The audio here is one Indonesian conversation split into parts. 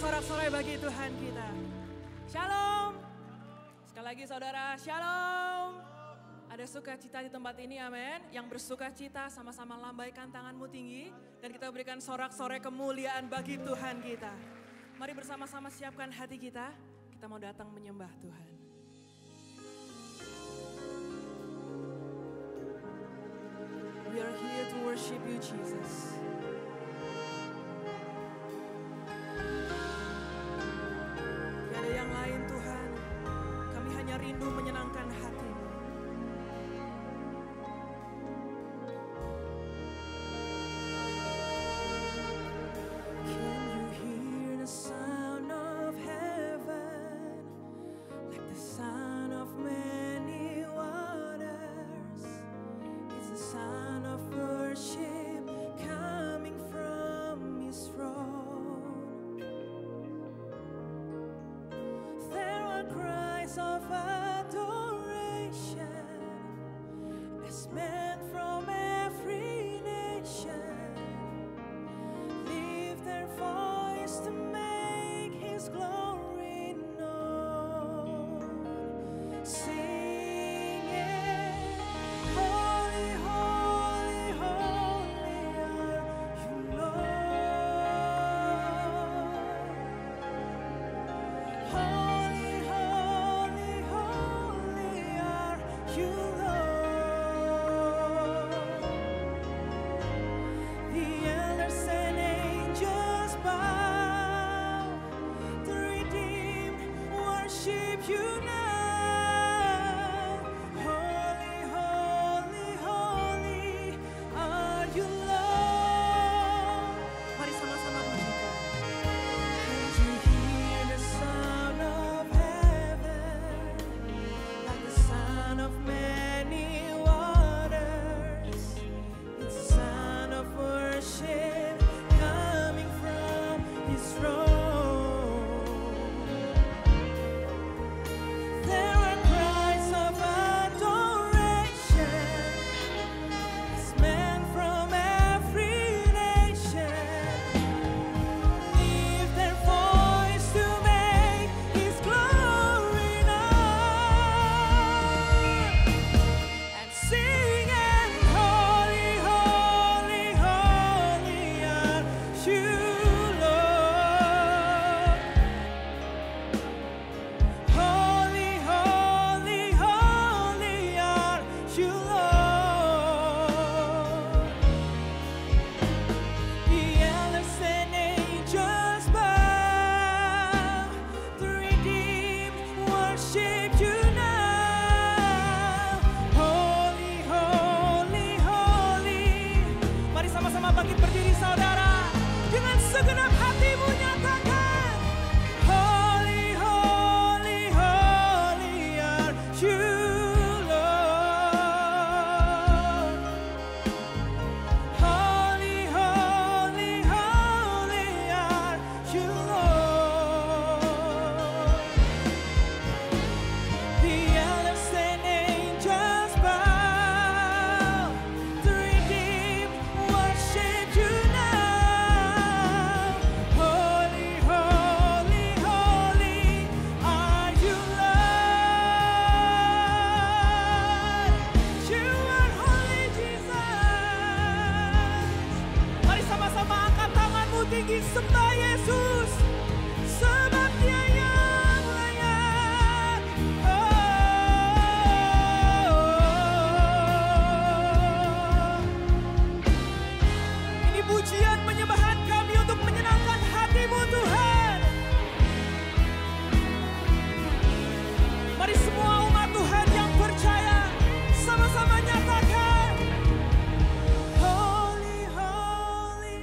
sorak-sorai bagi Tuhan kita. Shalom. Sekali lagi saudara, shalom. Ada sukacita di tempat ini, amin. Yang bersukacita sama-sama lambaikan tanganmu tinggi. Dan kita berikan sorak-sorai kemuliaan bagi Tuhan kita. Mari bersama-sama siapkan hati kita. Kita mau datang menyembah Tuhan. We are here to worship you, Jesus. Tiada yang lain Tuhan, kami hanya rindu menyenangkan hati-Mu. Can you hear the sound of heaven, like the sound of many waters? It's the sound of worship coming from His throne. There are cries of adoration as men from every nation lift their voice to make His glory known, singing, Holy, holy, holy are you, Lord. Holy, holy, holy are you, Lord. The elders and angels bow, the redeemed worship you now. Holy, holy, holy are you, Lord. Mari sama-sama pujikan. Can you hear the sound of heaven, like the sound of many waters? It's the sound of worship coming from His throne. There are cries of adoration as men from every nation lift their voice to make His glory known, and singing, Holy, holy, holy are you, Lord. Holy, holy, holy are you, Lord. The elders and angels bow, the redeemed worship you now. Holy, holy, holy. Mari sama-sama bangkit berdiri saudara. Dengan segenap hatimu nyatakan, Holy, holy, holy are you, Lord. Holy, holy, holy are you, Lord. The elders and angels bow, the redeemed worship you now. Holy, holy, holy are you, Lord. You are holy, Jesus. Mari sama-sama angkat tanganmu tinggi, sembah Yesus, sebab Dia yang layak. Ini pujian penyembahan kami untuk menyenangkan hati-Mu, Tuhan. Mari semua umat Tuhan yang percaya sama-sama nyatakan, Holy, holy,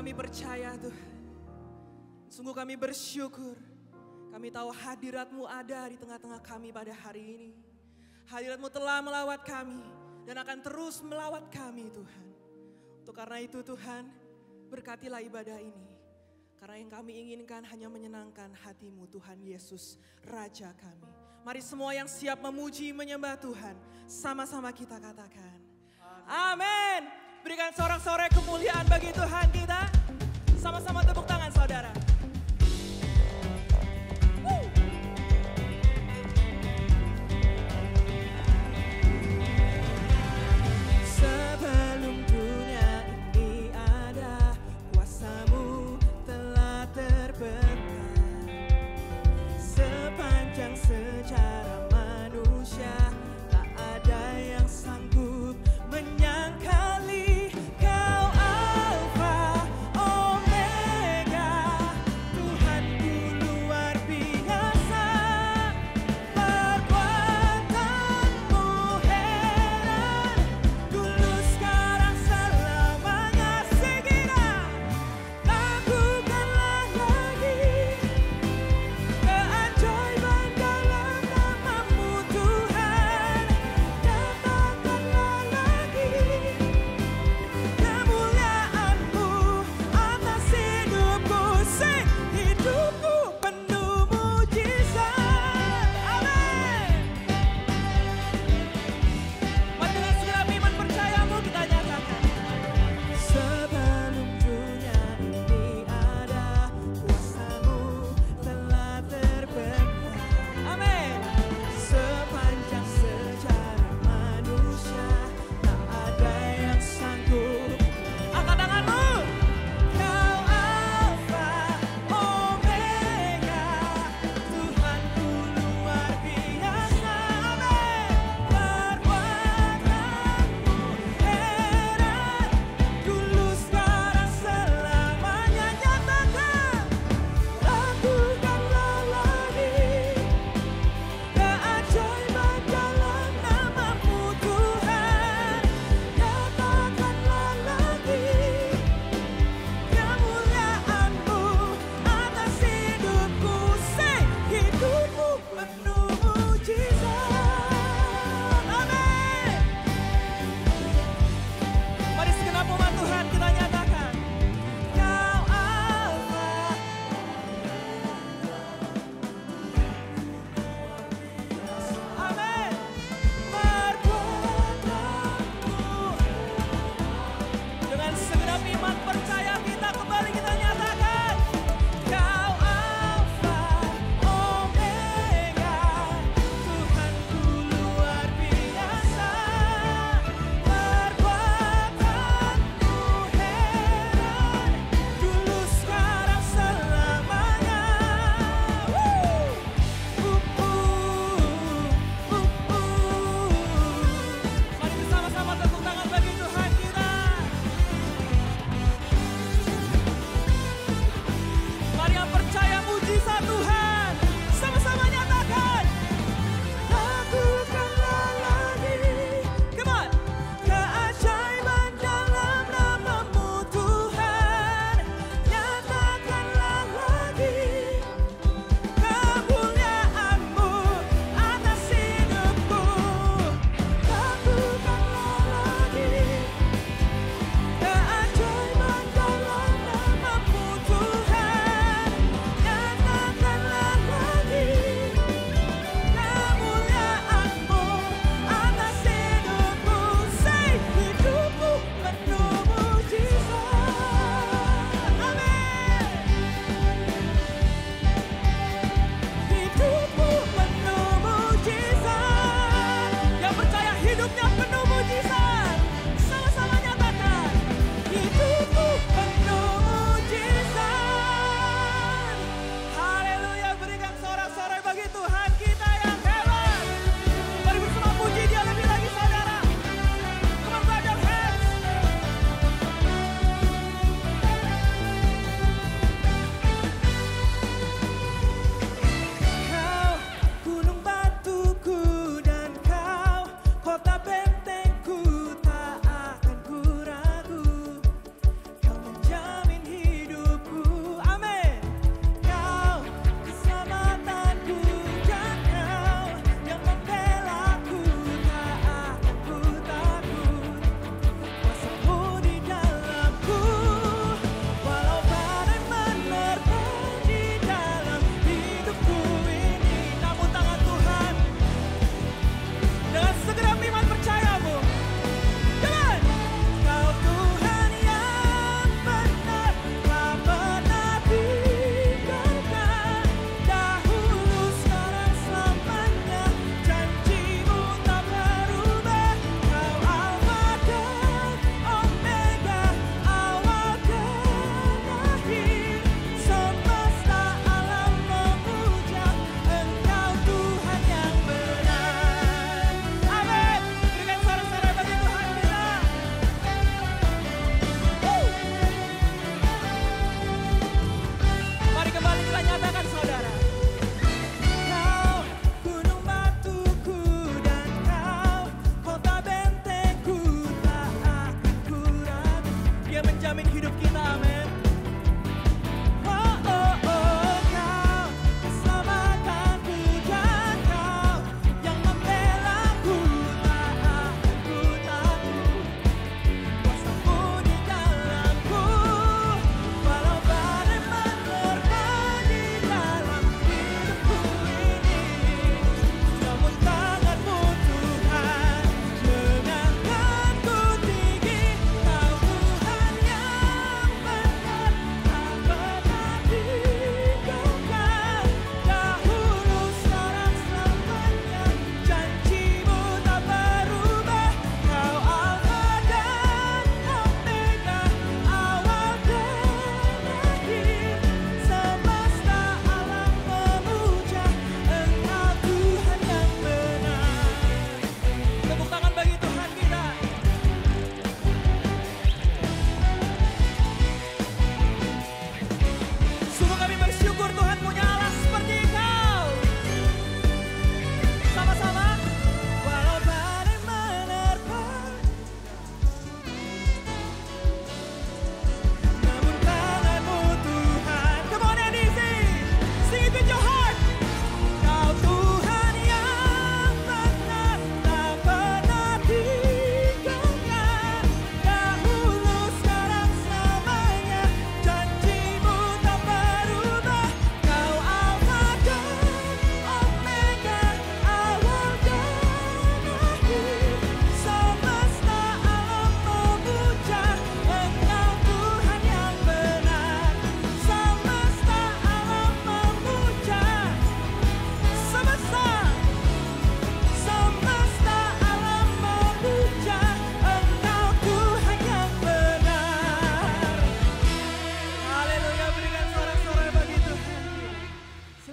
kami percaya Tuhan. Sungguh kami bersyukur. Kami tahu hadirat-Mu ada di tengah-tengah kami pada hari ini. Hadirat-Mu telah melawat kami dan akan terus melawat kami Tuhan. Untuk karena itu Tuhan, berkatilah ibadah ini. Karena yang kami inginkan hanya menyenangkan hati-Mu Tuhan Yesus, Raja kami. Mari semua yang siap memuji, menyembah Tuhan, sama-sama kita katakan. Amin. Berikan sorak-sorai kemuliaan bagi Tuhan kita. Sama-sama tepuk tangan saudara. Sebelum dunia ini ada, kuasa-Mu telah terbentang. Sepanjang sejarah manusia, tak ada yang sanggup menyangkali Kau Alfa Omega.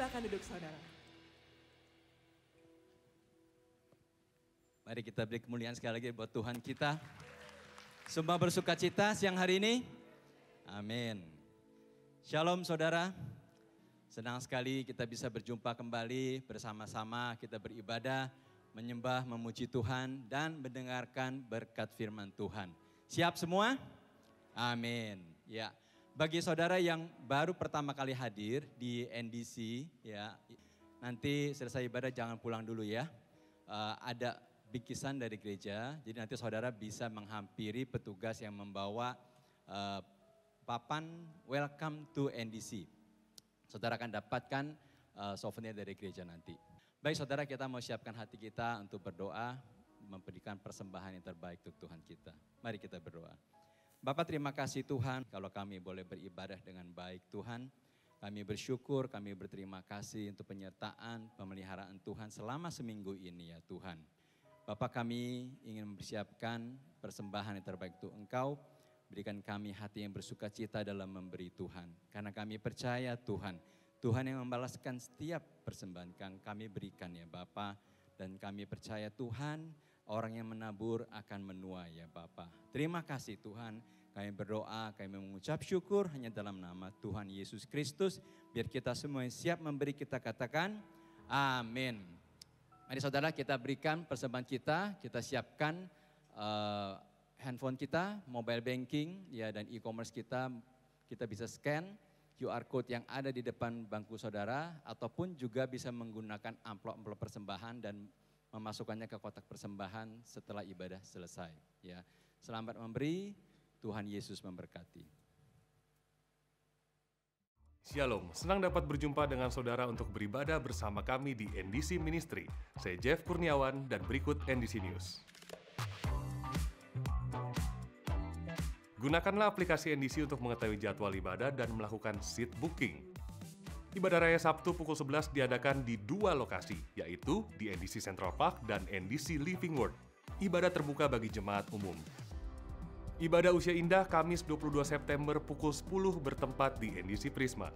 Silakan duduk saudara. Mari kita beri kemuliaan sekali lagi buat Tuhan kita. Semua bersuka cita siang hari ini. Amin. Shalom saudara. Senang sekali kita bisa berjumpa kembali bersama-sama kita beribadah, menyembah, memuji Tuhan dan mendengarkan berkat firman Tuhan. Siap semua? Amin. Ya. Bagi saudara yang baru pertama kali hadir di NDC, ya, nanti selesai ibadah jangan pulang dulu ya. Ada bingkisan dari gereja, jadi nanti saudara bisa menghampiri petugas yang membawa papan welcome to NDC. Saudara akan dapatkan souvenir dari gereja nanti. Baik saudara, kita mau siapkan hati kita untuk berdoa, memberikan persembahan yang terbaik untuk Tuhan kita. Mari kita berdoa. Bapak terima kasih Tuhan kalau kami boleh beribadah dengan baik Tuhan. Kami bersyukur, kami berterima kasih untuk penyertaan, pemeliharaan Tuhan selama seminggu ini ya Tuhan. Bapak kami ingin mempersiapkan persembahan yang terbaik untuk Engkau. Berikan kami hati yang bersuka cita dalam memberi Tuhan. Karena kami percaya Tuhan, Tuhan yang membalaskan setiap persembahan yang kami berikan ya Bapak. Dan kami percaya Tuhan, orang yang menabur akan menuai ya Bapak. Terima kasih Tuhan, kami berdoa, kami mengucap syukur hanya dalam nama Tuhan Yesus Kristus. Biar kita semua yang siap memberi kita katakan, amin. Mari saudara kita berikan persembahan kita siapkan handphone kita, mobile banking ya dan e-commerce kita bisa scan QR code yang ada di depan bangku saudara ataupun juga bisa menggunakan amplop-amplop persembahan dan memasukkannya ke kotak persembahan setelah ibadah selesai ya. Selamat memberi, Tuhan Yesus memberkati. Shalom, senang dapat berjumpa dengan saudara untuk beribadah bersama kami di NDC Ministry. Saya Jeff Kurniawan dan berikut NDC News. Gunakanlah aplikasi NDC untuk mengetahui jadwal ibadah dan melakukan seat booking. Ibadah Raya Sabtu pukul 11 diadakan di 2 lokasi, yaitu di NDC Central Park dan NDC Living Word. Ibadah terbuka bagi jemaat umum. Ibadah Usia Indah Kamis 22 September pukul 10 bertempat di NDC Prisma.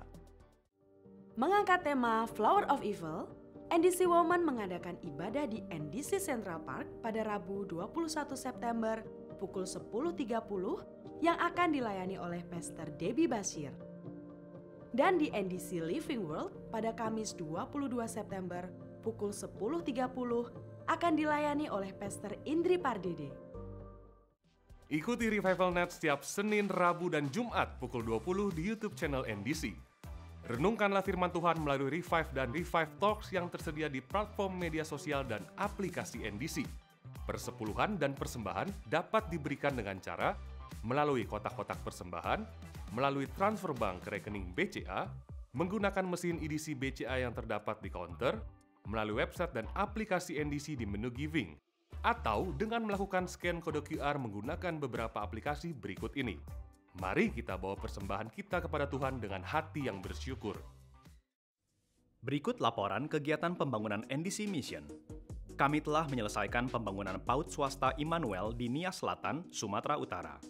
Mengangkat tema Flower of Evil, NDC Women mengadakan ibadah di NDC Central Park pada Rabu 21 September pukul 10.30 yang akan dilayani oleh Pastor Debbie Bashir. Dan di NDC Living World pada Kamis 22 September pukul 10.30 akan dilayani oleh Pastor Indri Pardede. Ikuti Revival Net setiap Senin, Rabu, dan Jumat pukul 20 di YouTube channel NDC. Renungkanlah firman Tuhan melalui Revive dan Revive Talks yang tersedia di platform media sosial dan aplikasi NDC. Persepuluhan dan persembahan dapat diberikan dengan cara melalui kotak-kotak persembahan, melalui transfer bank ke rekening BCA, menggunakan mesin edisi BCA yang terdapat di counter, melalui website dan aplikasi NDC di menu Giving, atau dengan melakukan scan kode QR menggunakan beberapa aplikasi berikut ini. Mari kita bawa persembahan kita kepada Tuhan dengan hati yang bersyukur. Berikut laporan kegiatan pembangunan NDC Mission. Kami telah menyelesaikan pembangunan PAUD swasta Immanuel di Nias Selatan, Sumatera Utara.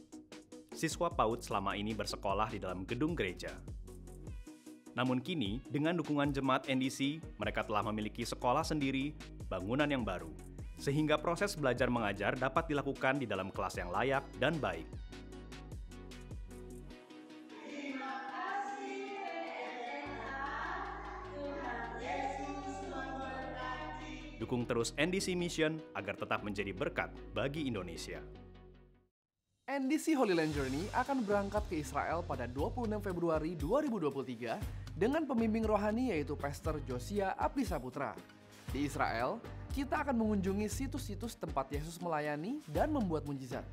Siswa PAUD selama ini bersekolah di dalam gedung gereja. Namun kini, dengan dukungan jemaat NDC, mereka telah memiliki sekolah sendiri, bangunan yang baru, sehingga proses belajar mengajar dapat dilakukan di dalam kelas yang layak dan baik. Dukung terus NDC Mission agar tetap menjadi berkat bagi Indonesia. NDC Holy Land Journey akan berangkat ke Israel pada 26 Februari 2023 dengan pembimbing rohani yaitu Pastor Josia Abdisaputra. Di Israel, kita akan mengunjungi situs-situs tempat Yesus melayani dan membuat mujizat.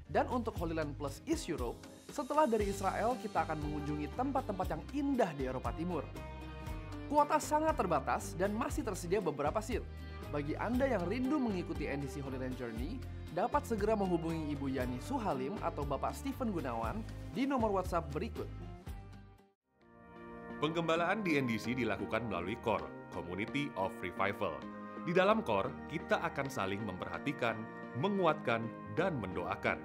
Dan untuk Holy Land Plus East Europe, setelah dari Israel kita akan mengunjungi tempat-tempat yang indah di Eropa Timur. Kuota sangat terbatas dan masih tersedia beberapa seat. Bagi Anda yang rindu mengikuti NDC Holy Land Journey, dapat segera menghubungi Ibu Yani Suhalim atau Bapak Stephen Gunawan di nomor WhatsApp berikut. Penggembalaan di NDC dilakukan melalui CORE, Community of Revival. Di dalam CORE, kita akan saling memperhatikan, menguatkan, dan mendoakan.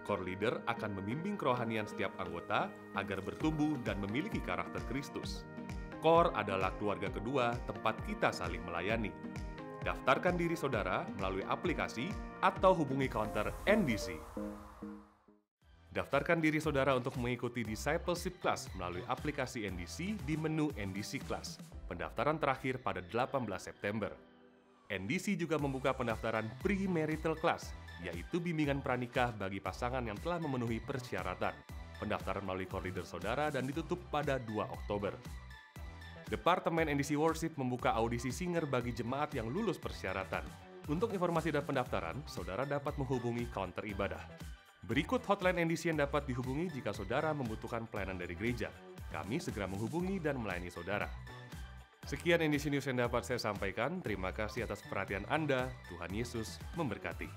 Core leader akan membimbing kerohanian setiap anggota agar bertumbuh dan memiliki karakter Kristus. Core adalah keluarga kedua tempat kita saling melayani. Daftarkan diri saudara melalui aplikasi atau hubungi counter NDC. Daftarkan diri saudara untuk mengikuti Discipleship Class melalui aplikasi NDC di menu NDC Class. Pendaftaran terakhir pada 18 September. NDC juga membuka pendaftaran Premarital Class, yaitu bimbingan pranikah bagi pasangan yang telah memenuhi persyaratan. Pendaftaran melalui koridor saudara dan ditutup pada 2 Oktober. Departemen NDC Worship membuka audisi singer bagi jemaat yang lulus persyaratan. Untuk informasi dan pendaftaran, saudara dapat menghubungi counter ibadah. Berikut hotline NDC yang dapat dihubungi jika saudara membutuhkan pelayanan dari gereja. Kami segera menghubungi dan melayani saudara. Sekian NDC News yang dapat saya sampaikan. Terima kasih atas perhatian Anda. Tuhan Yesus memberkati.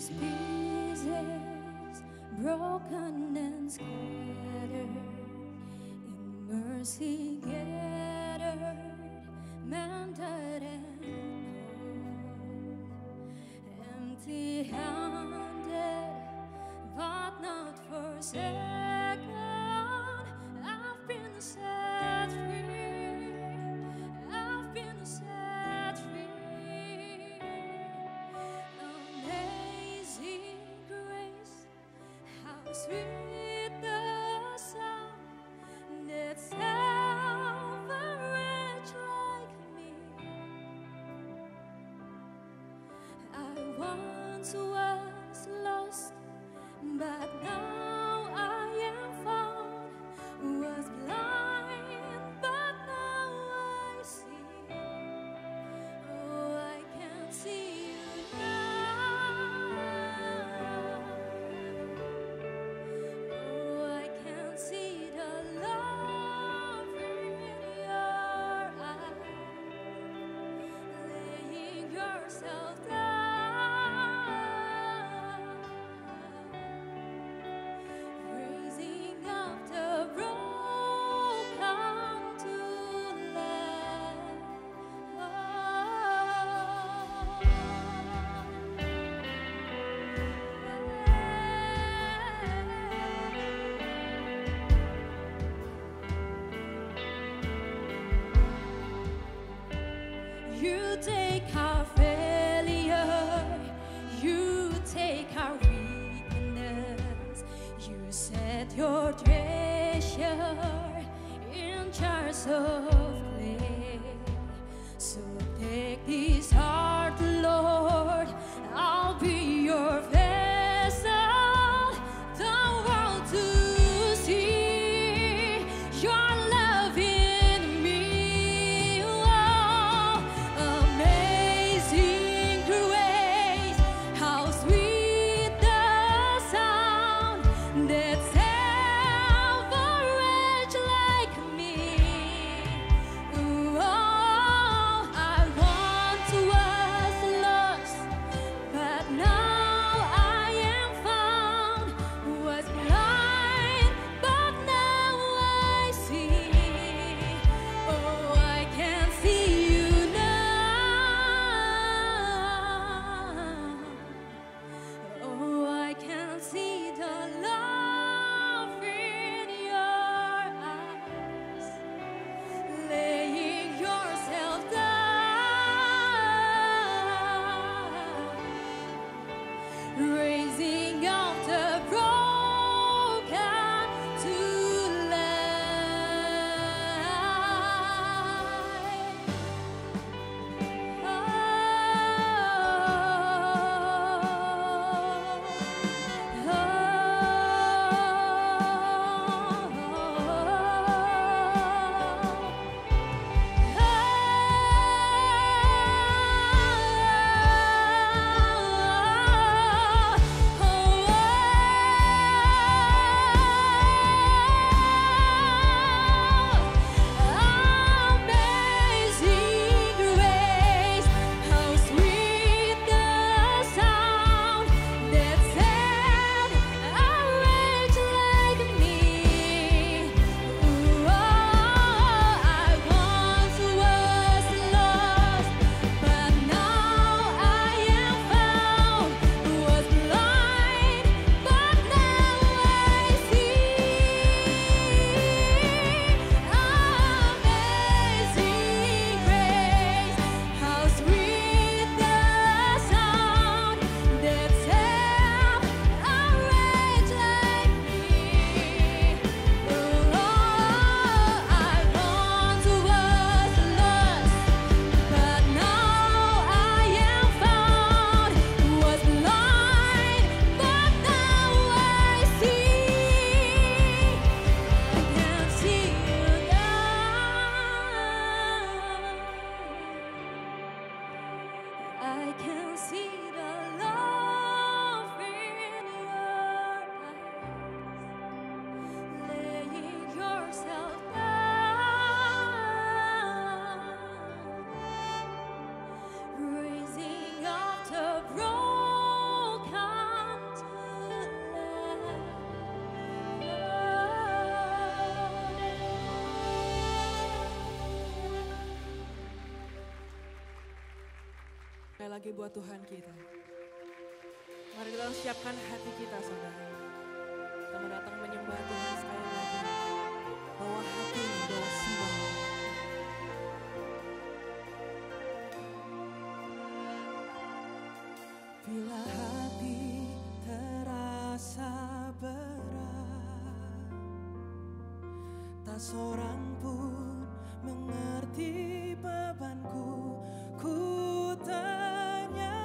Pieces broken and scattered, in mercy gathered, mended and cold, empty-handed but not forsaken. I've been set free, I've been set free. Sweet the sound that saved a wretch like me. I once was lost, but now I am found. Was blind, but now I see. Oh, I can see you now. You take our failure, you take our weakness, you set your treasure in jars of clay. So take this heart, Lord, I'll be your vessel, the world to see your love in me. Oh, amazing grace, how sweet the sound that saved a wretch like me. lagi buat Tuhan kita. Mari kita siapkan hati kita, saudara. Kita mau datang menyembah Tuhan sekali lagi. Bawa hati, bawa jiwa. Bila hati terasa berat, tak seorang pun mengerti bebanku. Ku tanya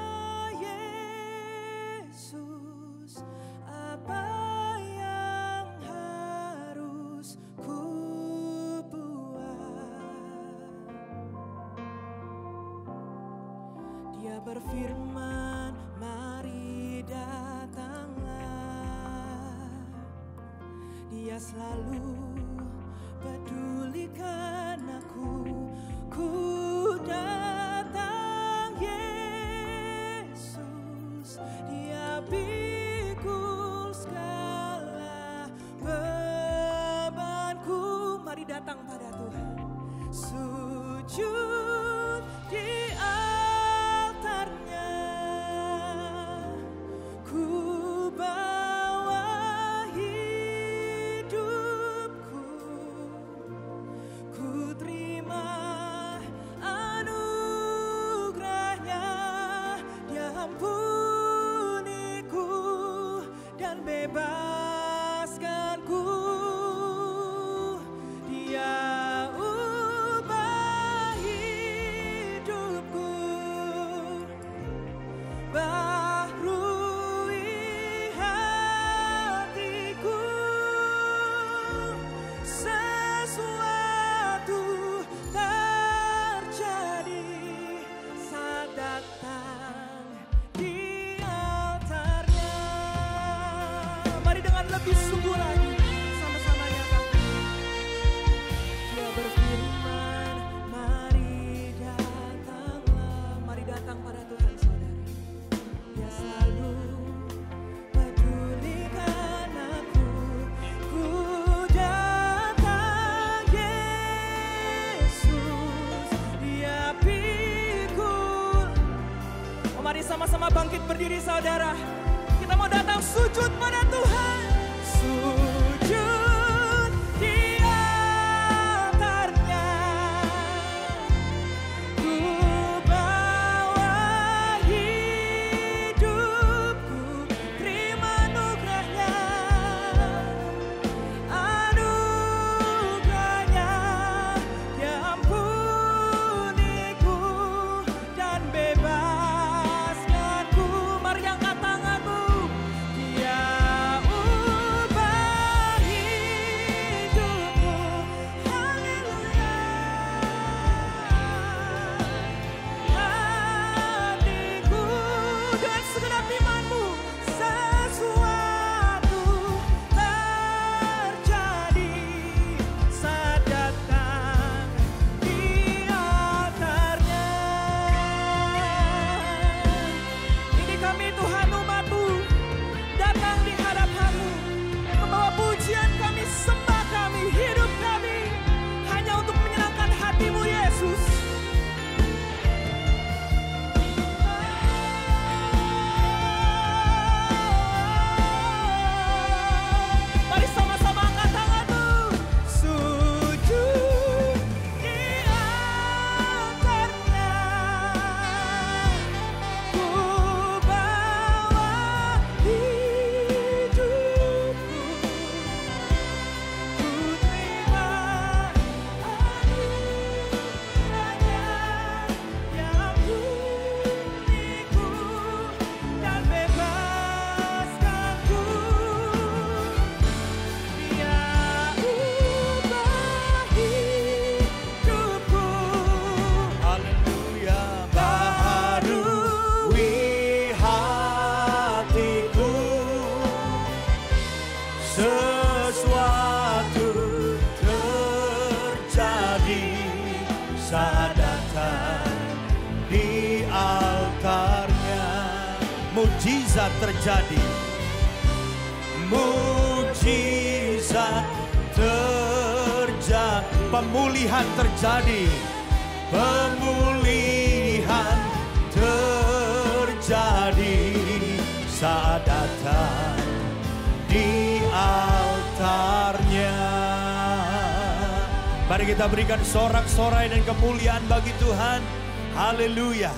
Yesus, apa yang harus ku buat? Dia berfirman, mari datanglah. Dia selalu pedulikan aku. Ku datang Yesus, Dia pikul segala bebanku. Mari datang pada Tuhan, sujud di altarnya. Ku bawa hidupku, ku terima anugerahnya. Dia ampuniku dan bebaskanku. Dia ubah hidupku, baharui hatiku. Sesuatu terjadi saat datang di altarnya. Mari dengan lebih sungguh lagi sama-sama nyatakan. Dia berfirman, mari datanglah. Mari datang pada Tuhan, saudara. Dia selalu pedulikan aku. Ku datang Yesus, Dia pikul. Oh, mari sama-sama bangkit berdiri, saudara. Kita mau datang sujud pada Tuhan. Sujud di altarnya. Ku bawa hidupku, terima anugerahnya. Anugerahnya, Dia ampuniku dan bebaskanku. Mari angkat tanganmu. Dia ubah hidupku. Haleluya. Hatiku dengan segenap imanmu. Sesuatu terjadi saat datang di altarnya. Ini kami Tuhan umat-Mu, datang di hadapan-Mu, membawa pujian kami, sembah kami, hidup kami hanya untuk menyenangkan hati-Mu, Yesus. Mari sama-sama angkat tanganmu. Sujud di altarnya. Ku bawa hidupku, ku terima anugerahnya. Dia ampuniku dan bebaskanku. Dia ubah hidupku. Haleluya, baharui hatiku. Sesuatu terjadi saat datang di altarnya. Mujizat terjadi, mujizat terjadi, pemulihan terjadi, pemulihan terjadi. Mari kita berikan sorak-sorai dan kemuliaan bagi Tuhan. Haleluya.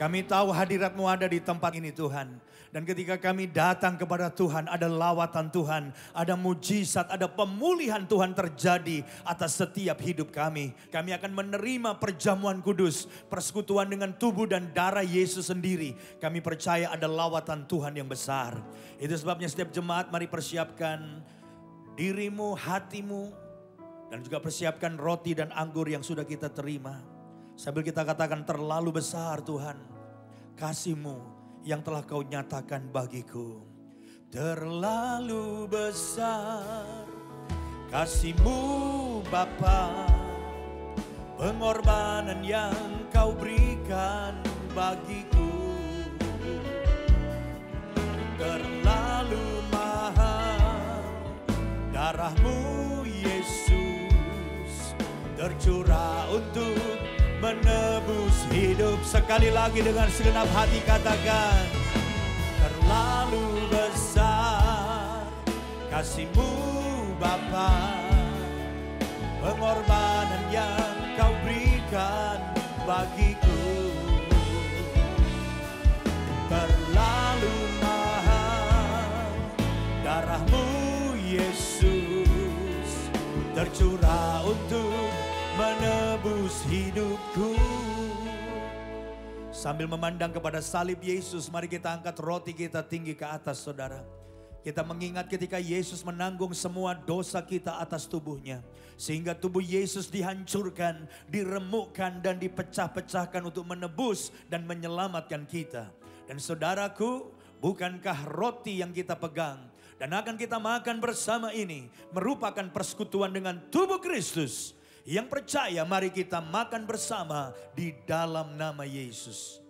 Kami tahu hadirat-Mu ada di tempat ini Tuhan. Dan ketika kami datang kepada Tuhan, ada lawatan Tuhan, ada mujizat, ada pemulihan Tuhan terjadi atas setiap hidup kami. Kami akan menerima perjamuan kudus, persekutuan dengan tubuh dan darah Yesus sendiri. Kami percaya ada lawatan Tuhan yang besar. Itu sebabnya setiap jemaat mari persiapkan dirimu, hatimu, dan juga persiapkan roti dan anggur yang sudah kita terima. Sambil kita katakan, terlalu besar Tuhan kasih-Mu yang telah Kau nyatakan bagiku. Terlalu besar kasih-Mu Bapa, pengorbanan yang Kau berikan bagiku. Terlalu mahal darah-Mu Yesus, tercurah untuk menebus hidup. Sekali lagi dengan segenap hati katakan, terlalu besar kasih-Mu Bapa, pengorbanan yang Kau berikan bagiku. Terlalu mahal darah-Mu Yesus, tercurah untuk menebus hidupku. Sambil memandang kepada salib Yesus, mari kita angkat roti kita tinggi ke atas saudara. Kita mengingat ketika Yesus menanggung semua dosa kita atas tubuhnya. Sehingga tubuh Yesus dihancurkan, diremukkan dan dipecah-pecahkan untuk menebus dan menyelamatkan kita. Dan saudaraku, bukankah roti yang kita pegang dan akan kita makan bersama ini merupakan persekutuan dengan tubuh Kristus? Yang percaya mari kita makan bersama di dalam nama Yesus.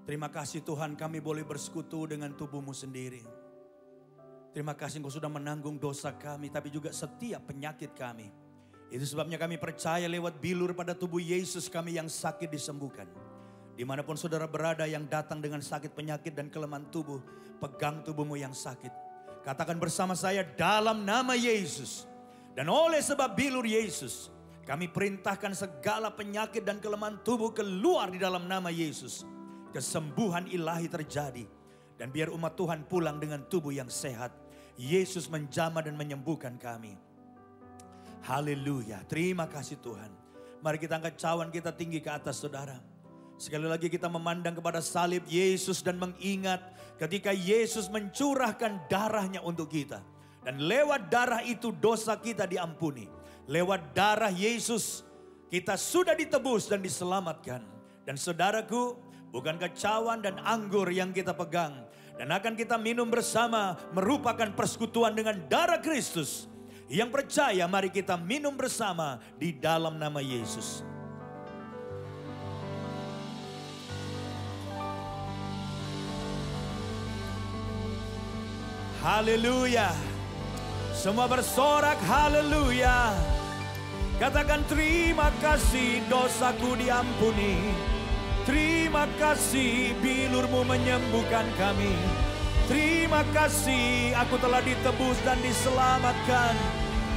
Terima kasih Tuhan, kami boleh bersekutu dengan tubuh-Mu sendiri. Terima kasih Engkau sudah menanggung dosa kami, tapi juga setiap penyakit kami. Itu sebabnya kami percaya lewat bilur pada tubuh Yesus kami yang sakit disembuhkan. Dimanapun saudara berada yang datang dengan sakit, penyakit dan kelemahan tubuh, pegang tubuhmu yang sakit. Katakan bersama saya, dalam nama Yesus. Dan oleh sebab bilur Yesus, kami perintahkan segala penyakit dan kelemahan tubuh keluar di dalam nama Yesus. Kesembuhan ilahi terjadi. Dan biar umat Tuhan pulang dengan tubuh yang sehat. Yesus menjamah dan menyembuhkan kami. Haleluya. Terima kasih Tuhan. Mari kita angkat cawan kita tinggi ke atas saudara. Sekali lagi kita memandang kepada salib Yesus dan mengingat ketika Yesus mencurahkan darahnya untuk kita. Dan lewat darah itu dosa kita diampuni. Lewat darah Yesus kita sudah ditebus dan diselamatkan. Dan saudaraku, bukankah cawan dan anggur yang kita pegang dan akan kita minum bersama merupakan persekutuan dengan darah Kristus. Yang percaya mari kita minum bersama di dalam nama Yesus. Haleluya. Semua bersorak haleluya. Katakan terima kasih dosaku diampuni. Terima kasih bilur-Mu menyembuhkan kami. Terima kasih aku telah ditebus dan diselamatkan.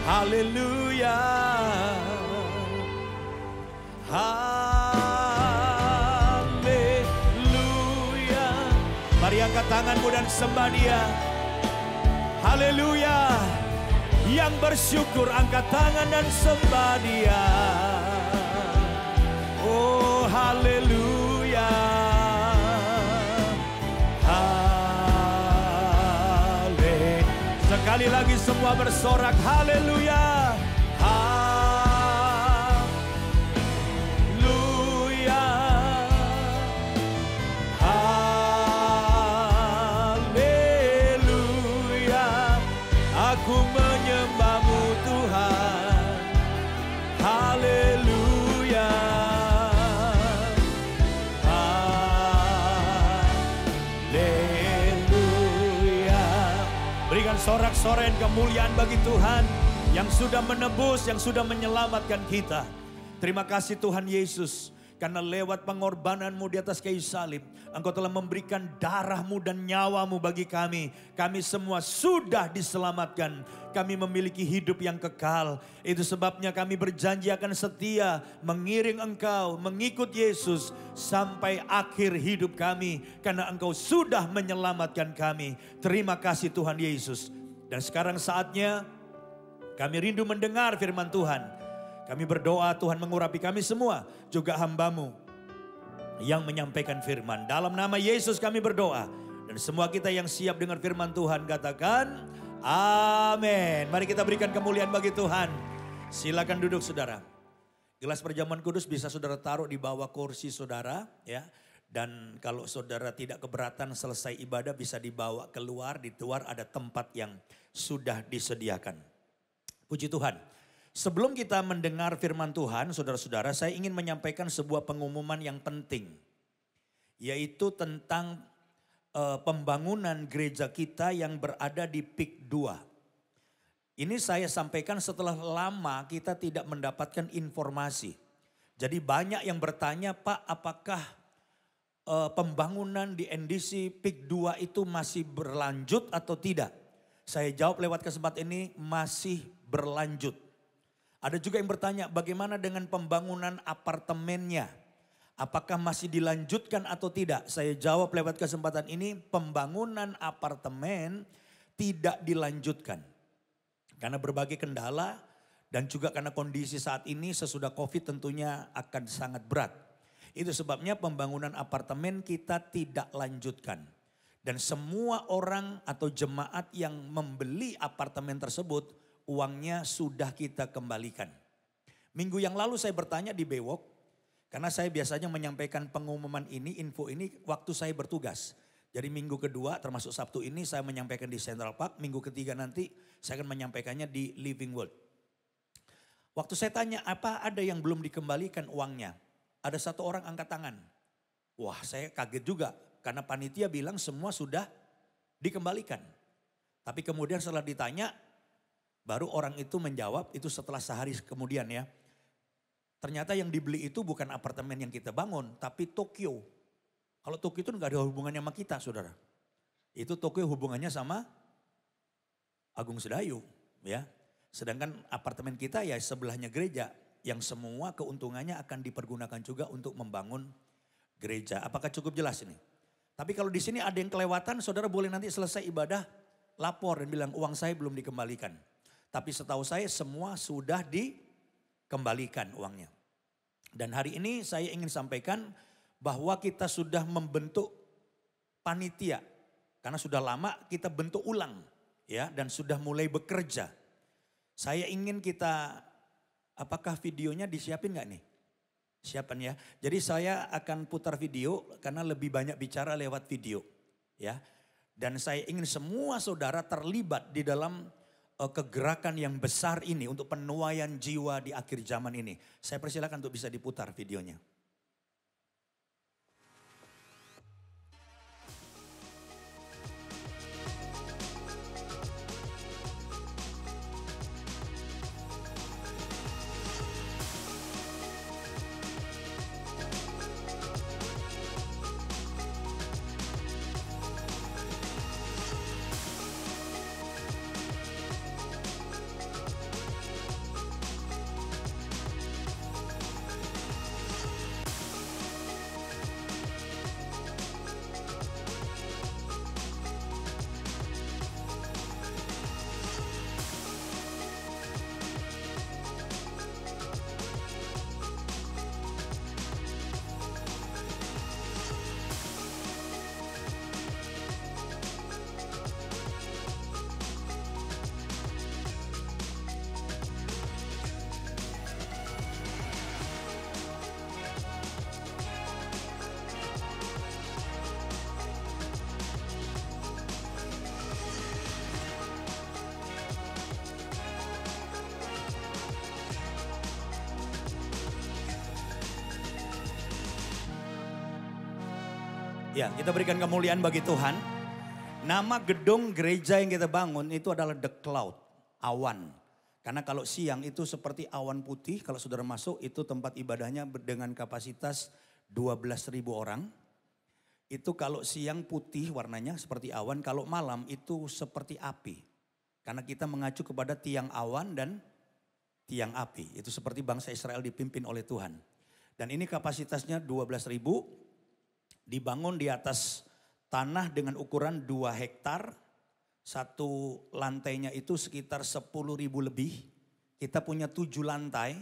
Haleluya. Haleluya. Mari angkat tanganmu dan sembah Dia. Haleluya. Yang bersyukur angkat tangan dan sembah Dia. Oh haleluya. Sekali lagi semua bersorak haleluya. Haleluya. Haleluya. Aku menyembah-Mu Tuhan. Haleluya. sorak-sorai kemuliaan bagi Tuhan yang sudah menebus, yang sudah menyelamatkan kita. Terima kasih Tuhan Yesus. Karena lewat pengorbananmu di atas kayu salib, Engkau telah memberikan darahmu dan nyawamu bagi kami. Kami semua sudah diselamatkan. Kami memiliki hidup yang kekal. Itu sebabnya kami berjanji akan setia mengiring Engkau, mengikut Yesus sampai akhir hidup kami. Karena Engkau sudah menyelamatkan kami. Terima kasih Tuhan Yesus. Dan sekarang saatnya kami rindu mendengar firman Tuhan. Kami berdoa Tuhan mengurapi kami semua, juga hamba-Mu yang menyampaikan firman. Dalam nama Yesus kami berdoa. Dan semua kita yang siap dengar firman Tuhan katakan amin. Mari kita berikan kemuliaan bagi Tuhan. Silakan duduk saudara. Gelas perjamuan kudus bisa saudara taruh di bawah kursi saudara, ya. Dan kalau saudara tidak keberatan selesai ibadah bisa dibawa keluar. Di luar ada tempat yang sudah disediakan. Puji Tuhan. Sebelum kita mendengar firman Tuhan, saudara-saudara, saya ingin menyampaikan sebuah pengumuman yang penting. Yaitu tentang pembangunan gereja kita yang berada di PIK 2. Ini saya sampaikan setelah lama kita tidak mendapatkan informasi. Jadi banyak yang bertanya, Pak, apakah pembangunan di NDC PIK 2 itu masih berlanjut atau tidak? Saya jawab lewat kesempatan ini, masih berlanjut. Ada juga yang bertanya bagaimana dengan pembangunan apartemennya? Apakah masih dilanjutkan atau tidak? Saya jawab lewat kesempatan ini, pembangunan apartemen tidak dilanjutkan. Karena berbagai kendala dan juga karena kondisi saat ini sesudah COVID tentunya akan sangat berat. Itu sebabnya pembangunan apartemen kita tidak lanjutkan. Dan semua orang atau jemaat yang membeli apartemen tersebut, uangnya sudah kita kembalikan. Minggu yang lalu saya bertanya di Bewok, karena saya biasanya menyampaikan pengumuman ini, info ini waktu saya bertugas. Jadi minggu kedua termasuk Sabtu ini saya menyampaikan di Central Park, minggu ketiga nanti saya akan menyampaikannya di Living World. Waktu saya tanya apa ada yang belum dikembalikan uangnya, ada satu orang angkat tangan. Wah saya kaget juga karena panitia bilang semua sudah dikembalikan. Tapi kemudian setelah ditanya, baru orang itu menjawab, itu setelah sehari kemudian ya. Ternyata yang dibeli itu bukan apartemen yang kita bangun, tapi Tokyo. Kalau Tokyo itu enggak ada hubungannya sama kita saudara. Itu Tokyo hubungannya sama Agung Sedayu ya. Sedangkan apartemen kita ya sebelahnya gereja. Yang semua keuntungannya akan dipergunakan juga untuk membangun gereja. Apakah cukup jelas ini? Tapi kalau di sini ada yang kelewatan, saudara boleh nanti selesai ibadah lapor dan bilang uang saya belum dikembalikan. Tapi setahu saya semua sudah dikembalikan uangnya. Dan hari ini saya ingin sampaikan bahwa kita sudah membentuk panitia. Karena sudah lama kita bentuk ulang ya dan sudah mulai bekerja. Saya ingin kita, apakah videonya disiapin gak nih? Siapin ya. Jadi saya akan putar video karena lebih banyak bicara lewat video. Ya. Dan saya ingin semua saudara terlibat di dalam kegerakan yang besar ini untuk penuaian jiwa di akhir zaman ini. Saya persilakan untuk bisa diputar videonya. Ya, kita berikan kemuliaan bagi Tuhan. Nama gedung gereja yang kita bangun itu adalah The Cloud, awan. Karena kalau siang itu seperti awan putih, kalau saudara masuk itu tempat ibadahnya dengan kapasitas 12.000 orang. Itu kalau siang putih warnanya seperti awan, kalau malam itu seperti api. Karena kita mengacu kepada tiang awan dan tiang api. Itu seperti bangsa Israel dipimpin oleh Tuhan. Dan ini kapasitasnya 12.000, dibangun di atas tanah dengan ukuran 2 hektar. Satu lantainya itu sekitar 10.000 lebih. Kita punya 7 lantai.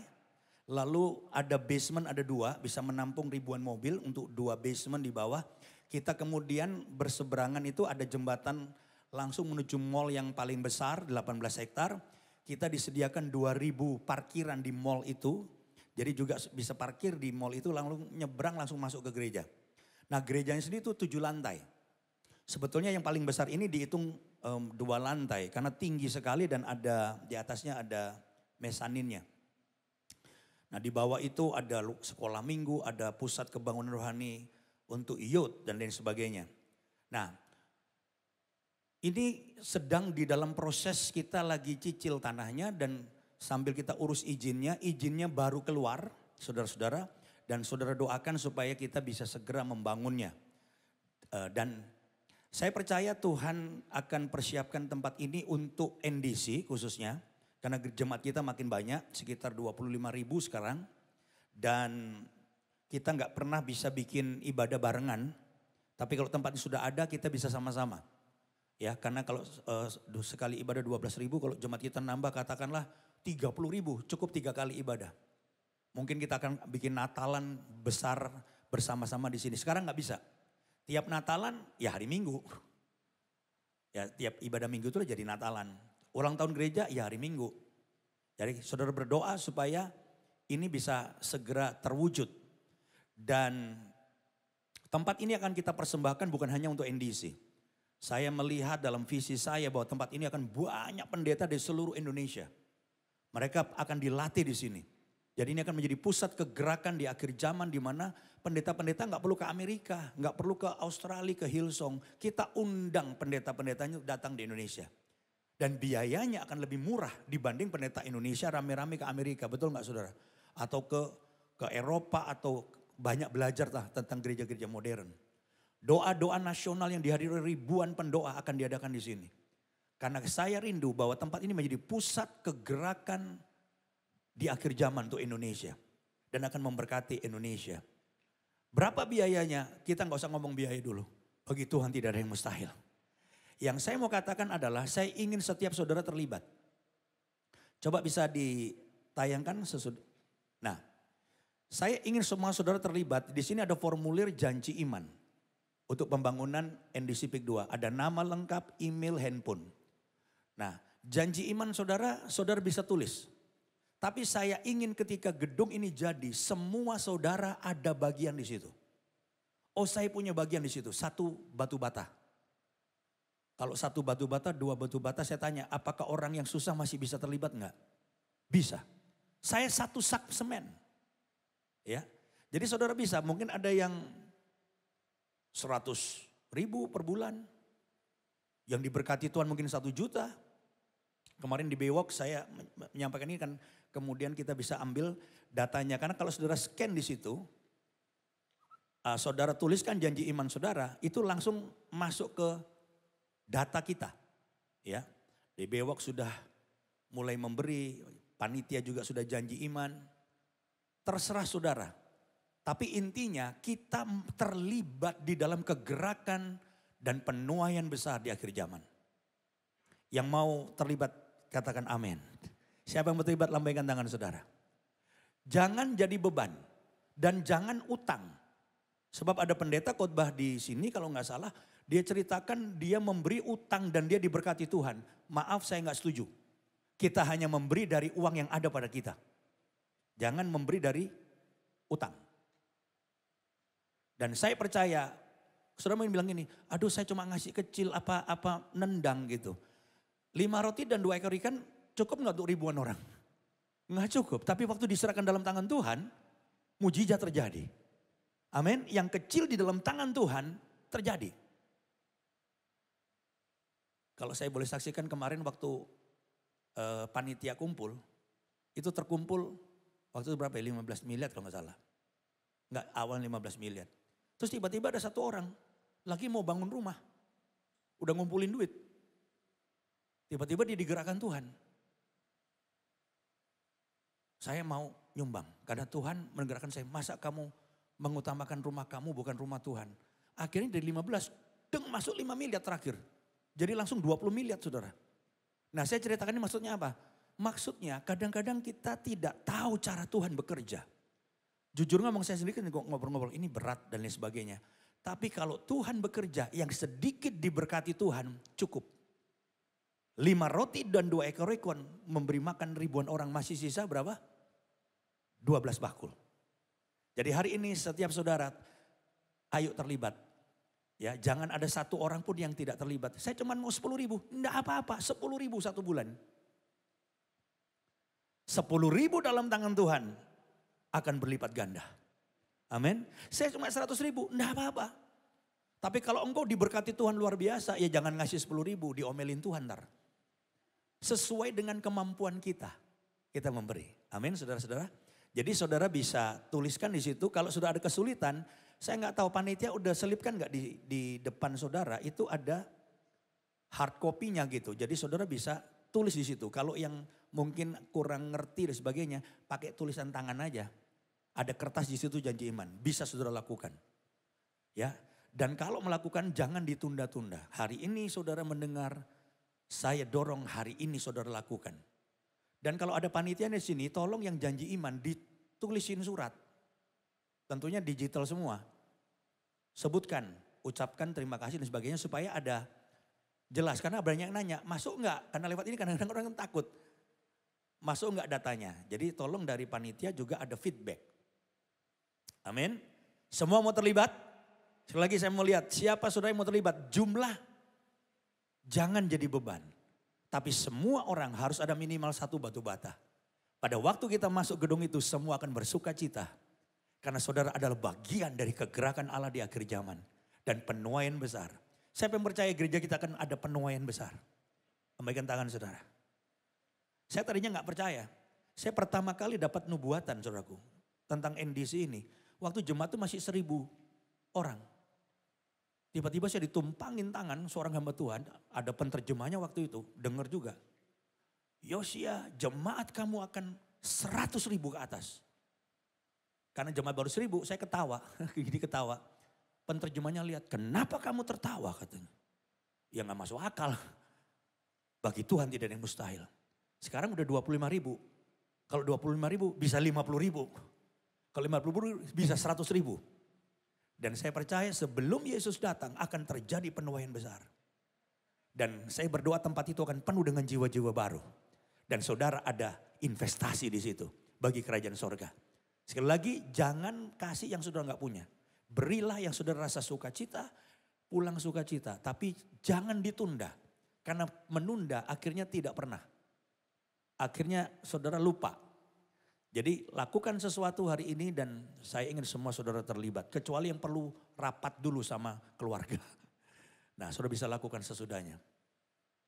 Lalu ada basement, ada 2, bisa menampung ribuan mobil untuk 2 basement di bawah. Kita kemudian berseberangan itu ada jembatan langsung menuju mall yang paling besar 18 hektar. Kita disediakan 2.000 parkiran di mall itu. Jadi juga bisa parkir di mall itu langsung nyebrang langsung masuk ke gereja. Nah gerejanya sendiri itu 7 lantai. Sebetulnya yang paling besar ini dihitung 2 lantai karena tinggi sekali dan ada di atasnya ada mesaninnya. Nah di bawah itu ada sekolah minggu, ada pusat kebangunan rohani untuk youth dan lain sebagainya. Nah ini sedang di dalam proses kita lagi cicil tanahnya dan sambil kita urus izinnya baru keluar saudara-saudara. Dan saudara doakan supaya kita bisa segera membangunnya. Dan saya percaya Tuhan akan persiapkan tempat ini untuk NDC khususnya. Karena jemaat kita makin banyak, sekitar 25.000 sekarang. Dan kita nggak pernah bisa bikin ibadah barengan. Tapi kalau tempat ini sudah ada kita bisa sama-sama. Ya, karena kalau sekali ibadah 12.000, kalau jemaat kita nambah katakanlah 30.000, cukup 3 kali ibadah. Mungkin kita akan bikin Natalan besar bersama-sama di sini. Sekarang nggak bisa. Tiap Natalan ya hari Minggu. Ya tiap ibadah Minggu itu jadi Natalan. Ulang tahun gereja ya hari Minggu. Jadi saudara berdoa supaya ini bisa segera terwujud. Dan tempat ini akan kita persembahkan bukan hanya untuk NDC. Saya melihat dalam visi saya bahwa tempat ini akan banyak pendeta dari seluruh Indonesia. Mereka akan dilatih di sini. Jadi ini akan menjadi pusat kegerakan di akhir zaman di mana pendeta-pendeta nggak perlu ke Amerika, nggak perlu ke Australia, ke Hillsong. Kita undang pendeta-pendetanya datang di Indonesia. Dan biayanya akan lebih murah dibanding pendeta Indonesia rame-rame ke Amerika, betul nggak saudara? Atau ke Eropa atau banyak belajar tentang gereja-gereja modern. Doa-doa nasional yang dihadiri ribuan pendoa akan diadakan di sini. Karena saya rindu bahwa tempat ini menjadi pusat kegerakan di akhir zaman untuk Indonesia. Dan akan memberkati Indonesia. Berapa biayanya? Kita nggak usah ngomong biaya dulu. Bagi Tuhan tidak ada yang mustahil. Yang saya mau katakan adalah saya ingin setiap saudara terlibat. Coba bisa ditayangkan sesudah. Nah, saya ingin semua saudara terlibat. Di sini ada formulir janji iman. Untuk pembangunan NDC PIK 2. Ada nama lengkap, email, handphone. Nah, janji iman saudara bisa tulis. Tapi saya ingin ketika gedung ini jadi, semua saudara ada bagian di situ. Oh saya punya bagian di situ, 1 batu bata. Kalau 1 batu bata, 2 batu bata saya tanya, apakah orang yang susah masih bisa terlibat enggak? Bisa. Saya 1 sak semen. Ya, jadi saudara bisa, mungkin ada yang 100.000 per bulan. Yang diberkati Tuhan mungkin 1 juta. Kemarin di Bewok saya menyampaikan ini kan kemudian kita bisa ambil datanya. Karena kalau saudara scan di situ, saudara tuliskan janji iman saudara, itu langsung masuk ke data kita. Ya, di Bewok sudah mulai memberi, panitia juga sudah janji iman. Terserah saudara. Tapi intinya kita terlibat di dalam kegerakan dan penuaian besar di akhir zaman. Yang mau terlibat katakan amin. Siapa yang mau terlibat lambaikan tangan saudara. Jangan jadi beban dan jangan utang. Sebab ada pendeta khotbah di sini kalau nggak salah. Dia ceritakan dia memberi utang dan dia diberkati Tuhan. Maaf saya nggak setuju. Kita hanya memberi dari uang yang ada pada kita. Jangan memberi dari utang. Dan saya percaya, saudara mau bilang gini, aduh saya cuma ngasih kecil apa nendang gitu. 5 roti dan 2 ekor ikan cukup nggak untuk ribuan orang? Nggak cukup, tapi waktu diserahkan dalam tangan Tuhan, mujizat terjadi. Amin, yang kecil di dalam tangan Tuhan terjadi. Kalau saya boleh saksikan kemarin waktu panitia kumpul, itu terkumpul waktu itu berapa ya? 15 miliar kalau nggak salah. Nggak, awal 15 miliar. Terus tiba-tiba ada satu orang lagi mau bangun rumah. Udah ngumpulin duit. Tiba-tiba dia digerakkan Tuhan. Saya mau nyumbang. Karena Tuhan menggerakkan saya. Masa kamu mengutamakan rumah kamu bukan rumah Tuhan. Akhirnya dari 15, masuk 5 miliar terakhir. Jadi langsung 20 miliar saudara. Nah saya ceritakan ini maksudnya apa? Maksudnya kadang-kadang kita tidak tahu cara Tuhan bekerja. Jujur ngomong saya sendiri kan ngobrol-ngobrol ini berat dan lain sebagainya. Tapi kalau Tuhan bekerja yang sedikit diberkati Tuhan cukup. 5 roti dan 2 ekor ikan memberi makan ribuan orang, masih sisa berapa? 12 bakul. Jadi hari ini setiap saudara ayo terlibat. Ya, jangan ada satu orang pun yang tidak terlibat. Saya cuma mau 10 ribu, enggak apa-apa, 10 ribu satu bulan. 10 ribu dalam tangan Tuhan akan berlipat ganda. Amin. Saya cuma 100 ribu, enggak apa-apa. Tapi kalau engkau diberkati Tuhan luar biasa, ya jangan ngasih 10 ribu, diomelin Tuhan ntar. Sesuai dengan kemampuan kita memberi. Amin saudara-saudara. Jadi saudara bisa tuliskan di situ, kalau sudah ada kesulitan, saya nggak tahu panitia udah selipkan nggak di depan saudara, itu ada hard copy-nya gitu. Jadi saudara bisa tulis di situ. Kalau yang mungkin kurang ngerti dan sebagainya, pakai tulisan tangan aja. Ada kertas di situ janji iman, bisa saudara lakukan. Ya, dan kalau melakukan jangan ditunda-tunda. Hari ini saudara mendengar, saya dorong hari ini saudara lakukan. Dan kalau ada panitia di sini, tolong yang janji iman ditulisin surat. Tentunya digital semua. Sebutkan, ucapkan terima kasih dan sebagainya supaya ada jelas. Karena banyak yang nanya, masuk enggak? Karena lewat ini kadang-kadang orang takut. Masuk enggak datanya? Jadi tolong dari panitia juga ada feedback. Amin. Semua mau terlibat? Sekali lagi saya mau lihat siapa saudara yang mau terlibat. Jumlah jangan jadi beban. Tapi semua orang harus ada minimal 1 batu bata. Pada waktu kita masuk gedung itu semua akan bersuka cita. Karena saudara adalah bagian dari kegerakan Allah di akhir zaman. Dan penuaian besar. Siapa yang percaya gereja kita akan ada penuaian besar? Lambaikan tangan saudara. Saya tadinya gak percaya. Saya pertama kali dapat nubuatan saudaraku. Tentang NDC ini. Waktu jemaat itu masih 1000 orang. Tiba-tiba saya ditumpangin tangan seorang hamba Tuhan. Ada penterjemahnya waktu itu. Dengar juga. Yosia, jemaat kamu akan 100.000 ke atas. Karena jemaat baru 1000, saya ketawa. Gini ketawa. Penterjemahnya lihat, kenapa kamu tertawa katanya. Ya gak masuk akal. Bagi Tuhan tidak ada yang mustahil. Sekarang udah 25.000. Kalau 25.000 bisa 50.000. Kalau 50.000 bisa 100.000. Dan saya percaya sebelum Yesus datang akan terjadi penuaian besar. Dan saya berdoa tempat itu akan penuh dengan jiwa-jiwa baru. Dan saudara ada investasi di situ bagi kerajaan sorga. Sekali lagi jangan kasih yang saudara gak punya. Berilah yang saudara rasa sukacita, pulang sukacita. Tapi jangan ditunda. Karena menunda akhirnya tidak pernah. Akhirnya saudara lupa. Jadi lakukan sesuatu hari ini dan saya ingin semua saudara terlibat. Kecuali yang perlu rapat dulu sama keluarga. Nah saudara bisa lakukan sesudahnya.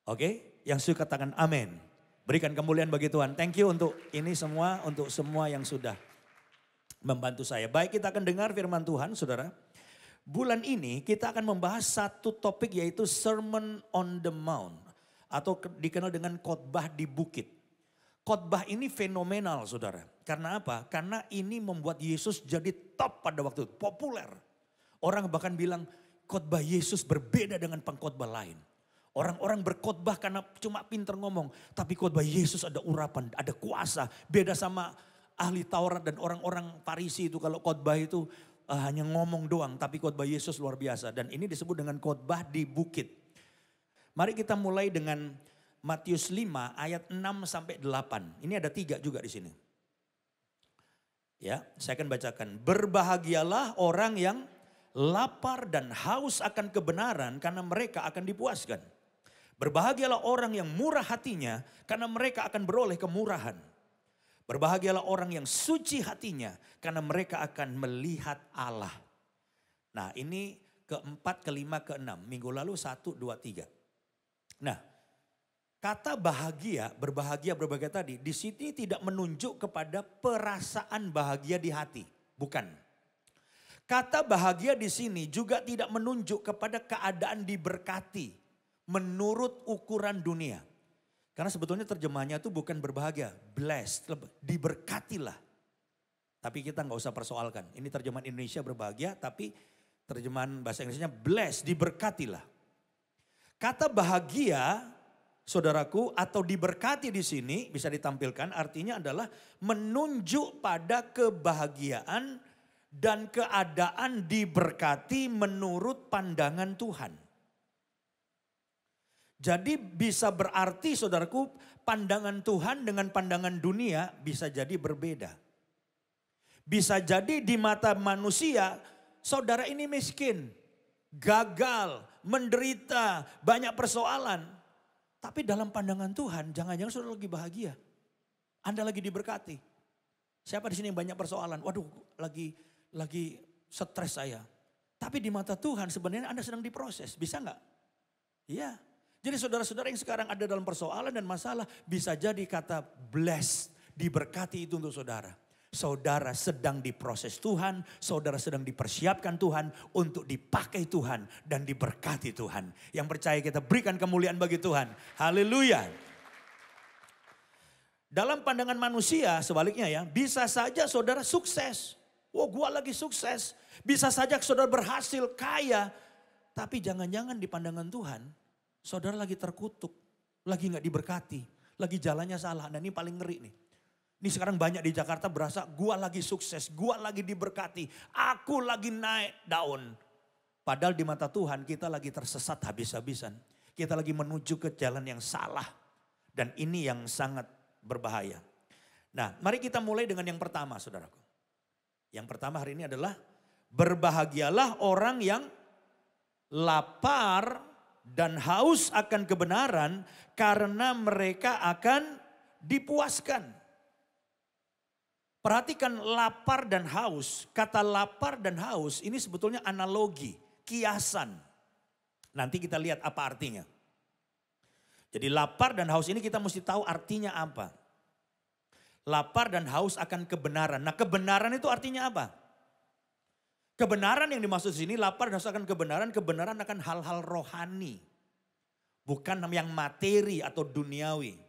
Oke, yang suka katakan amin. Berikan kemuliaan bagi Tuhan. Thank you untuk ini semua, untuk semua yang sudah membantu saya. Baik, kita akan dengar firman Tuhan saudara. Bulan ini kita akan membahas satu topik yaitu Sermon on the Mount. Atau dikenal dengan khotbah di bukit. Khotbah ini fenomenal saudara. Karena apa? Karena ini membuat Yesus jadi top pada waktu itu. Populer. Orang bahkan bilang khotbah Yesus berbeda dengan pengkhotbah lain. Orang-orang berkhotbah karena cuma pinter ngomong. Tapi khotbah Yesus ada urapan, ada kuasa. Beda sama ahli Taurat dan orang-orang Farisi itu. Kalau khotbah itu hanya ngomong doang. Tapi khotbah Yesus luar biasa. Dan ini disebut dengan khotbah di bukit. Mari kita mulai dengan Matius 5 ayat 6 sampai 8. Ini ada 3 juga di sini. Ya, saya akan bacakan. Berbahagialah orang yang lapar dan haus akan kebenaran karena mereka akan dipuaskan. Berbahagialah orang yang murah hatinya karena mereka akan beroleh kemurahan. Berbahagialah orang yang suci hatinya karena mereka akan melihat Allah. Nah ini keempat, kelima, keenam. Minggu lalu 1, 2, 3. Nah, kata bahagia, berbahagia tadi, di sini tidak menunjuk kepada perasaan bahagia di hati. Bukan. Kata bahagia di sini juga tidak menunjuk kepada keadaan diberkati menurut ukuran dunia. Karena sebetulnya terjemahannya itu bukan berbahagia, blessed, diberkatilah. Tapi kita nggak usah persoalkan. Ini terjemahan Indonesia berbahagia, tapi terjemahan bahasa Inggrisnya blessed, diberkatilah. Kata bahagia, saudaraku, atau diberkati di sini bisa ditampilkan artinya adalah menunjuk pada kebahagiaan dan keadaan diberkati menurut pandangan Tuhan. Jadi bisa berarti saudaraku, pandangan Tuhan dengan pandangan dunia bisa jadi berbeda. Bisa jadi di mata manusia, saudara ini miskin, gagal, menderita, banyak persoalan. Tapi dalam pandangan Tuhan, jangan-jangan saudara lagi bahagia. Anda lagi diberkati. Siapa di sini yang banyak persoalan? Waduh, lagi stres saya. Tapi di mata Tuhan sebenarnya Anda sedang diproses, bisa nggak? Iya. Jadi saudara-saudara yang sekarang ada dalam persoalan dan masalah, bisa jadi kata blessed, diberkati itu untuk saudara. Saudara sedang diproses Tuhan, saudara sedang dipersiapkan Tuhan untuk dipakai Tuhan dan diberkati Tuhan. Yang percaya kita berikan kemuliaan bagi Tuhan. Haleluya. Dalam pandangan manusia sebaliknya ya, bisa saja saudara sukses. Wah, gua lagi sukses. Bisa saja saudara berhasil, kaya. Tapi jangan-jangan di pandangan Tuhan, saudara lagi terkutuk, lagi gak diberkati, lagi jalannya salah. Dan ini paling ngeri nih. Ini sekarang banyak di Jakarta berasa gua lagi sukses, gua lagi diberkati, aku lagi naik daun. Padahal di mata Tuhan kita lagi tersesat habis-habisan. Kita lagi menuju ke jalan yang salah. Dan ini yang sangat berbahaya. Nah, mari kita mulai dengan yang pertama, saudaraku. Yang pertama hari ini adalah berbahagialah orang yang lapar dan haus akan kebenaran karena mereka akan dipuaskan. Perhatikan lapar dan haus. Kata lapar dan haus ini sebetulnya analogi, kiasan. Nanti kita lihat apa artinya. Jadi lapar dan haus ini kita mesti tahu artinya apa. Lapar dan haus akan kebenaran. Nah, kebenaran itu artinya apa? Kebenaran yang dimaksud di sini lapar dan haus akan kebenaran, kebenaran akan hal-hal rohani. Bukan yang materi atau duniawi.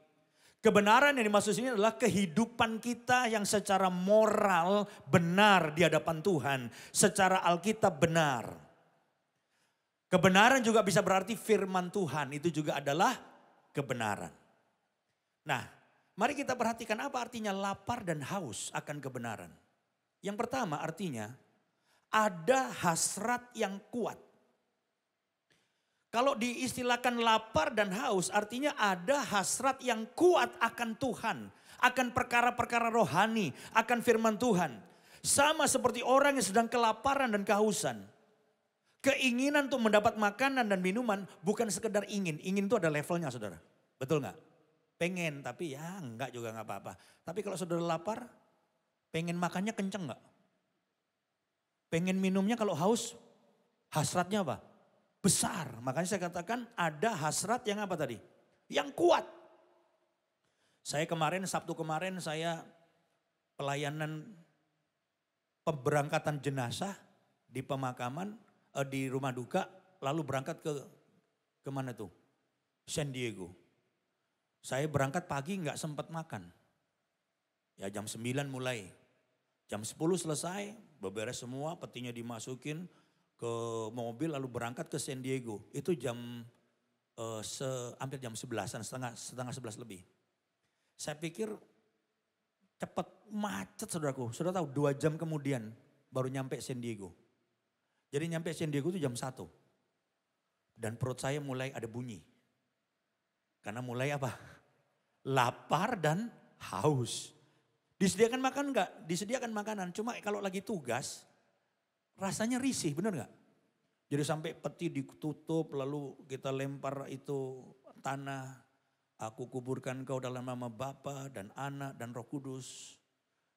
Kebenaran yang dimaksud di sini adalah kehidupan kita yang secara moral benar di hadapan Tuhan. Secara Alkitab benar. Kebenaran juga bisa berarti firman Tuhan. Itu juga adalah kebenaran. Nah, mari kita perhatikan apa artinya lapar dan haus akan kebenaran. Yang pertama artinya ada hasrat yang kuat. Kalau diistilahkan lapar dan haus artinya ada hasrat yang kuat akan Tuhan. Akan perkara-perkara rohani, akan firman Tuhan. Sama seperti orang yang sedang kelaparan dan kehausan. Keinginan untuk mendapat makanan dan minuman bukan sekedar ingin. Ingin itu ada levelnya saudara. Betul gak? Pengen tapi ya enggak juga gak apa-apa. Tapi kalau saudara lapar, pengen makannya kenceng gak? Pengen minumnya kalau haus, hasratnya apa? Besar. Makanya saya katakan ada hasrat yang apa tadi? Yang kuat. Saya kemarin, Sabtu kemarin saya pelayanan pemberangkatan jenazah di pemakaman, di rumah duka. Lalu berangkat ke mana tuh? San Diego. Saya berangkat pagi nggak sempat makan. Ya jam 9 mulai. Jam 10 selesai, beberes semua, petinya dimasukin ke mobil lalu berangkat ke San Diego. Itu jam hampir jam 11-an, setengah 11 lebih. Saya pikir cepat, macet saudaraku. Saudara tahu 2 jam kemudian baru nyampe San Diego. Jadi nyampe San Diego itu jam 1. Dan perut saya mulai ada bunyi. Karena mulai apa? Lapar dan haus. Disediakan makan enggak? Disediakan makanan. Cuma kalau lagi tugas rasanya risih, benar enggak? Jadi sampai peti ditutup lalu kita lempar itu tanah. Aku kuburkan kau dalam nama Bapa dan Anak dan Roh Kudus.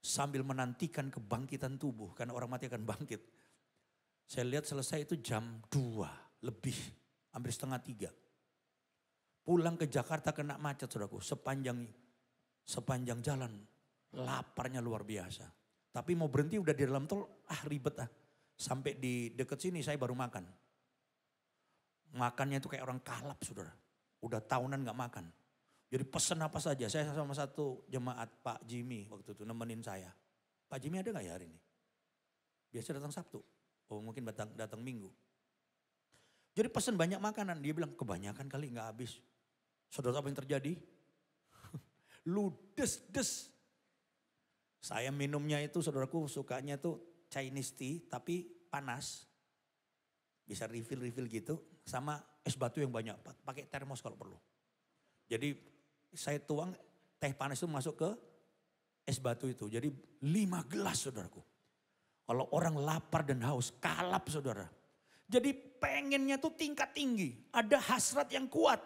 Sambil menantikan kebangkitan tubuh karena orang mati akan bangkit. Saya lihat selesai itu jam 2 lebih, hampir setengah 3. Pulang ke Jakarta kena macet saudaraku. Sepanjang jalan. Laparnya luar biasa. Tapi mau berhenti udah di dalam tol, ribet ah. Sampai di deket sini saya baru makan. Makannya itu kayak orang kalap saudara. Udah tahunan gak makan. Jadi pesen apa saja. Saya sama satu jemaat Pak Jimmy waktu itu nemenin saya. Pak Jimmy ada gak ya hari ini? Biasa datang Sabtu. Oh mungkin datang Minggu. Jadi pesen banyak makanan. Dia bilang kebanyakan kali gak habis. Saudara apa yang terjadi? Ludes-des. Saya minumnya itu saudaraku sukanya tuh Chinese tea tapi panas. Bisa refill gitu. Sama es batu yang banyak. Pakai termos kalau perlu. Jadi saya tuang teh panas itu masuk ke es batu itu. Jadi 5 gelas saudaraku. Kalau orang lapar dan haus kalap saudara. Jadi pengennya tuh tingkat tinggi. Ada hasrat yang kuat.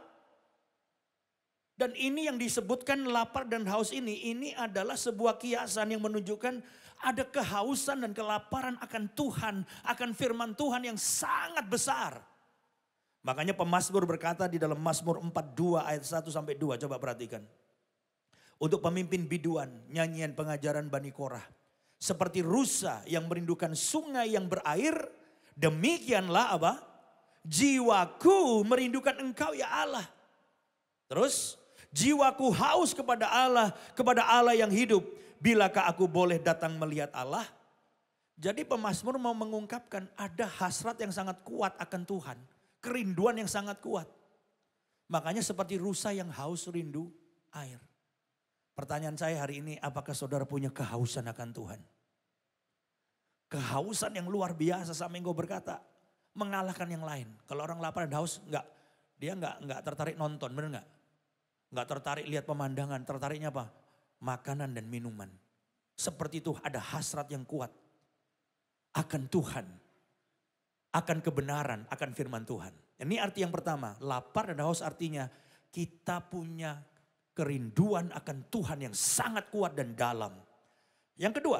Dan ini yang disebutkan lapar dan haus ini adalah sebuah kiasan yang menunjukkan ada kehausan dan kelaparan akan Tuhan, akan firman Tuhan yang sangat besar. Makanya pemazmur berkata di dalam Mazmur 42 ayat 1 sampai 2, coba perhatikan. Untuk pemimpin biduan, nyanyian pengajaran Bani Korah. Seperti rusa yang merindukan sungai yang berair, demikianlah apa? Jiwaku merindukan Engkau ya Allah. Terus, jiwaku haus kepada Allah yang hidup. Bilakah aku boleh datang melihat Allah? Jadi pemazmur mau mengungkapkan ada hasrat yang sangat kuat akan Tuhan. Kerinduan yang sangat kuat. Makanya seperti rusa yang haus rindu air. Pertanyaan saya hari ini, apakah saudara punya kehausan akan Tuhan? Kehausan yang luar biasa sampai engkau berkata, mengalahkan yang lain. Kalau orang lapar dan haus, dia enggak tertarik nonton, benar enggak? Enggak tertarik lihat pemandangan, tertariknya apa? Makanan dan minuman. Seperti itu ada hasrat yang kuat akan Tuhan. Akan kebenaran, akan firman Tuhan. Ini arti yang pertama, lapar dan haus artinya kita punya kerinduan akan Tuhan yang sangat kuat dan dalam. Yang kedua,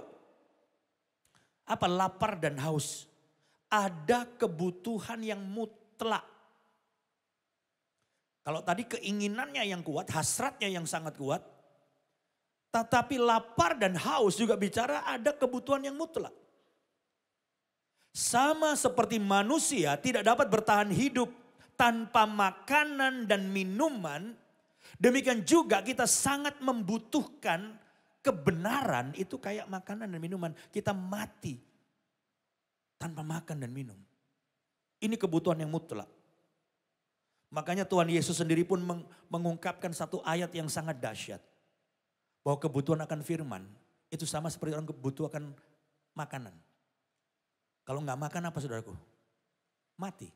apa lapar dan haus? Ada kebutuhan yang mutlak. Kalau tadi keinginannya yang kuat, hasratnya yang sangat kuat. Tetapi lapar dan haus juga bicara ada kebutuhan yang mutlak. Sama seperti manusia tidak dapat bertahan hidup tanpa makanan dan minuman. Demikian juga kita sangat membutuhkan kebenaran itu kayak makanan dan minuman. Kita mati tanpa makan dan minum. Ini kebutuhan yang mutlak. Makanya Tuhan Yesus sendiri pun mengungkapkan satu ayat yang sangat dahsyat. Bahwa kebutuhan akan firman itu sama seperti orang kebutuhan makanan. Kalau nggak makan apa saudaraku? Mati.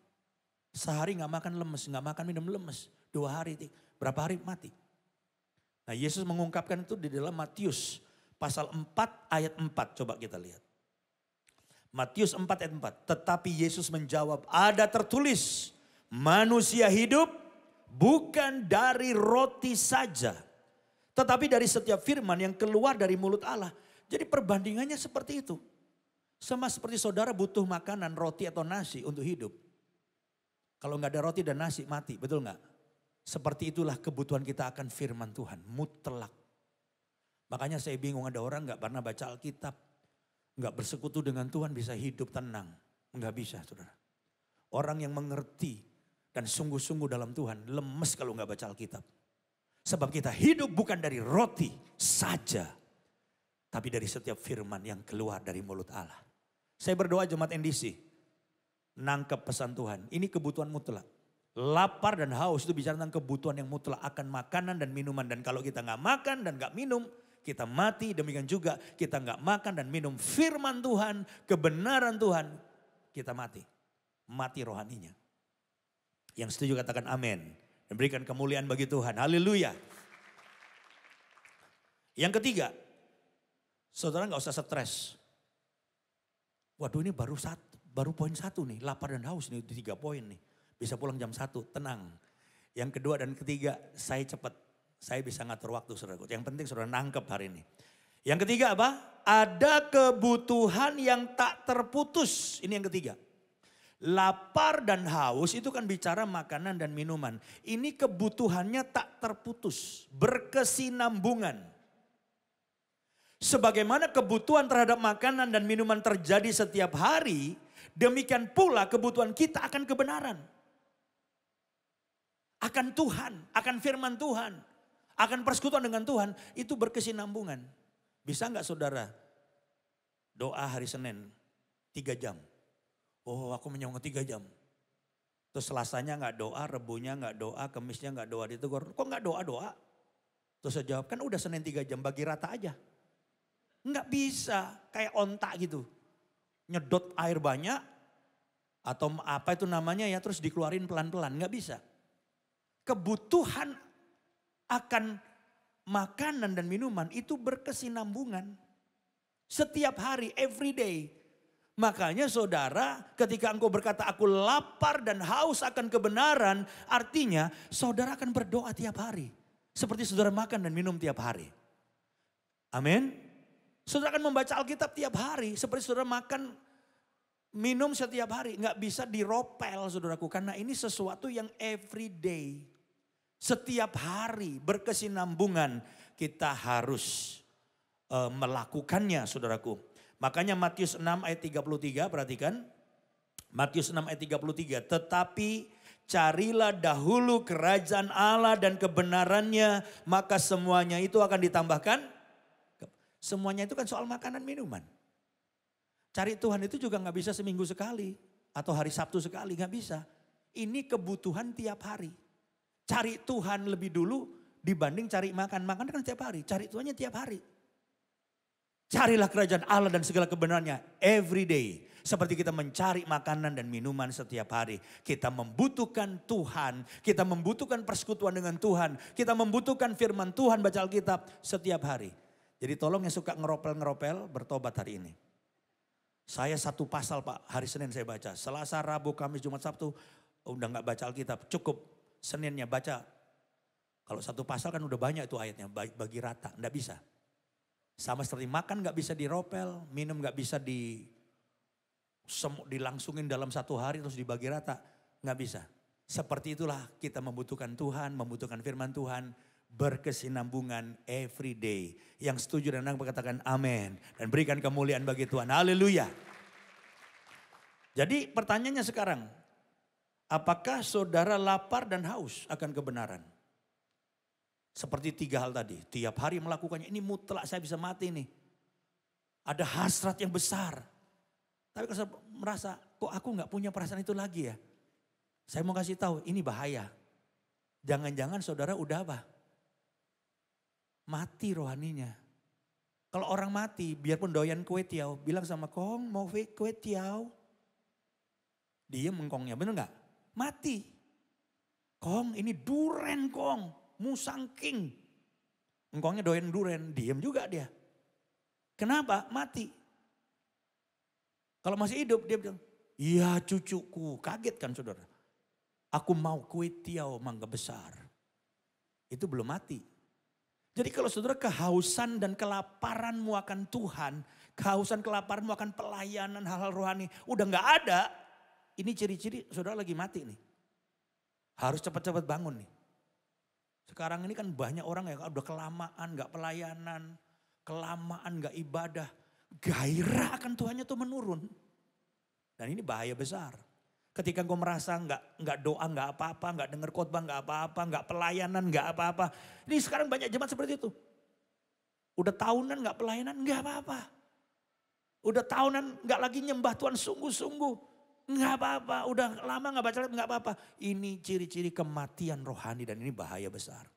Sehari nggak makan lemes, nggak makan minum lemes. 2 hari, berapa hari mati. Nah Yesus mengungkapkan itu di dalam Matius pasal 4 ayat 4. Coba kita lihat. Matius 4 ayat 4. Tetapi Yesus menjawab, ada tertulis, manusia hidup bukan dari roti saja. Tetapi dari setiap firman yang keluar dari mulut Allah. Jadi perbandingannya seperti itu. Sama seperti saudara butuh makanan, roti atau nasi untuk hidup. Kalau nggak ada roti dan nasi mati, betul nggak? Seperti itulah kebutuhan kita akan firman Tuhan, mutlak. Makanya saya bingung ada orang nggak pernah baca Alkitab. Nggak bersekutu dengan Tuhan bisa hidup tenang. Nggak bisa saudara. Orang yang mengerti dan sungguh-sungguh dalam Tuhan lemes kalau nggak baca Alkitab. Sebab kita hidup bukan dari roti saja. Tapi dari setiap firman yang keluar dari mulut Allah. Saya berdoa jemaat NDC. Nangkep pesan Tuhan. Ini kebutuhan mutlak. Lapar dan haus itu bicara tentang kebutuhan yang mutlak akan makanan dan minuman. Dan kalau kita nggak makan dan nggak minum, kita mati. Demikian juga kita nggak makan dan minum firman Tuhan, kebenaran Tuhan, kita mati. Mati rohaninya. Yang setuju katakan amin. Dan berikan kemuliaan bagi Tuhan. Haleluya. Yang ketiga, saudara nggak usah stres. Waduh ini baru poin 1 nih, lapar dan haus nih, 3 poin nih. Bisa pulang jam 1, tenang. Yang kedua dan ketiga, saya cepat. Saya bisa ngatur waktu saudara. Yang penting saudara nangkep hari ini. Yang ketiga apa? Ada kebutuhan yang tak terputus. Ini yang ketiga. Lapar dan haus itu kan bicara makanan dan minuman. Ini kebutuhannya tak terputus, berkesinambungan. Sebagaimana kebutuhan terhadap makanan dan minuman terjadi setiap hari, demikian pula kebutuhan kita akan kebenaran. Akan Tuhan, akan firman Tuhan, akan persekutuan dengan Tuhan, itu berkesinambungan. Bisa nggak saudara doa hari Senin 3 jam? Oh, aku menyongong 3 jam. Terus Selasanya nggak doa, Rebunya nggak doa, Kemisnya nggak doa, ditegur. Kok nggak doa-doa? Terus saya jawab, kan udah Senin 3 jam, bagi rata aja. Nggak bisa, kayak ontak gitu. Nyedot air banyak, atau apa itu namanya ya, terus dikeluarin pelan-pelan, nggak bisa. Kebutuhan akan makanan dan minuman itu berkesinambungan. Setiap hari, every day. Makanya saudara, ketika engkau berkata aku lapar dan haus akan kebenaran, artinya saudara akan berdoa tiap hari. Seperti saudara makan dan minum tiap hari. Amin. Saudara akan membaca Alkitab tiap hari. Seperti saudara makan, minum setiap hari. Nggak bisa diropel saudaraku. Karena ini sesuatu yang every day. Setiap hari berkesinambungan kita harus melakukannya saudaraku. Makanya Matius 6 ayat 33 perhatikan. Matius 6 ayat 33. Tetapi carilah dahulu kerajaan Allah dan kebenarannya. Maka semuanya itu akan ditambahkan. Semuanya itu kan soal makanan minuman. Cari Tuhan itu juga gak bisa seminggu sekali. Atau hari Sabtu sekali, gak bisa. Ini kebutuhan tiap hari. Cari Tuhan lebih dulu dibanding cari makan. Makan kan tiap hari, cari Tuhannya tiap hari. Carilah kerajaan Allah dan segala kebenarannya every day. Seperti kita mencari makanan dan minuman setiap hari. Kita membutuhkan Tuhan, kita membutuhkan persekutuan dengan Tuhan. Kita membutuhkan firman Tuhan, baca Alkitab setiap hari. Jadi tolong yang suka ngeropel-ngeropel bertobat hari ini. Saya 1 pasal Pak, hari Senin saya baca. Selasa, Rabu, Kamis, Jumat, Sabtu udah gak baca Alkitab, cukup. Seninnya baca, kalau 1 pasal kan udah banyak itu ayatnya, bagi rata, enggak bisa. Sama seperti makan enggak bisa diropel, minum enggak bisa dilangsungin dalam 1 hari terus dibagi rata, enggak bisa. Seperti itulah kita membutuhkan Tuhan, membutuhkan firman Tuhan, berkesinambungan every day. Yang setuju dan katakan amin. Dan berikan kemuliaan bagi Tuhan, haleluya. Jadi pertanyaannya sekarang, apakah saudara lapar dan haus akan kebenaran? Seperti 3 hal tadi. Tiap hari melakukannya. Ini mutlak saya bisa mati nih. Ada hasrat yang besar. Tapi kalau saya merasa kok aku gak punya perasaan itu lagi ya. Saya mau kasih tahu ini bahaya. Jangan-jangan saudara udah apa? Mati rohaninya. Kalau orang mati biarpun doyan kue tiaw. Bilang sama Kong mau kue tiaw. Dia mengkongnya bener gak? Mati. Kong ini duren Kong. Musang king. Engkongnya doyan duren. Diam juga dia. Kenapa? Mati. Kalau masih hidup dia bilang. Iya cucuku. Kaget kan saudara. Aku mau kue tiaw mangga besar. Itu belum mati. Jadi kalau saudara kehausan dan kelaparanmu akan Tuhan. Kehausan kelaparanmu akan pelayanan hal-hal rohani. Udah gak ada. Ini ciri-ciri saudara lagi mati nih. Harus cepat-cepat bangun nih. Sekarang ini kan banyak orang yang udah kelamaan gak pelayanan. Kelamaan gak ibadah. Gairah akan Tuhannya tuh menurun. Dan ini bahaya besar. Ketika engkau merasa gak doa gak apa-apa. Gak dengar khotbah gak apa-apa. Gak pelayanan gak apa-apa. Ini sekarang banyak jemaat seperti itu. Udah tahunan gak pelayanan gak apa-apa. Udah tahunan gak lagi nyembah Tuhan sungguh-sungguh. Nggak apa-apa, udah lama nggak baca nggak apa-apa. Ini ciri-ciri kematian rohani dan ini bahaya besar.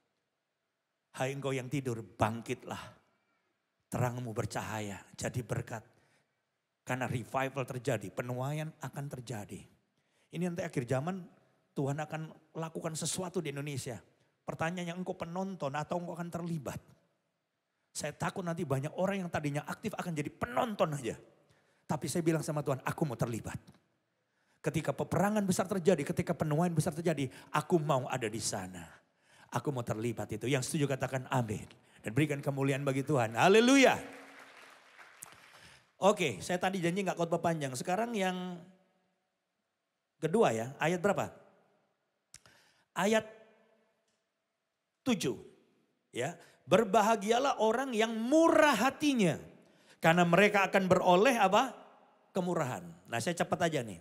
Hai engkau yang tidur, bangkitlah. Terangmu bercahaya, jadi berkat. Karena revival terjadi, penuaian akan terjadi. Ini nanti akhir zaman Tuhan akan lakukan sesuatu di Indonesia. Pertanyaannya engkau penonton atau engkau akan terlibat. Saya takut nanti banyak orang yang tadinya aktif akan jadi penonton aja. Tapi saya bilang sama Tuhan, aku mau terlibat. Ketika peperangan besar terjadi, ketika penuaian besar terjadi, aku mau ada di sana. Aku mau terlibat itu. Yang setuju katakan amin. Dan berikan kemuliaan bagi Tuhan. Haleluya. Oke, saya tadi janji gak khotbah panjang. Sekarang yang kedua ya, ayat berapa? Ayat 7. Ya, berbahagialah orang yang murah hatinya, karena mereka akan beroleh apa? Kemurahan. Nah, saya cepat aja nih.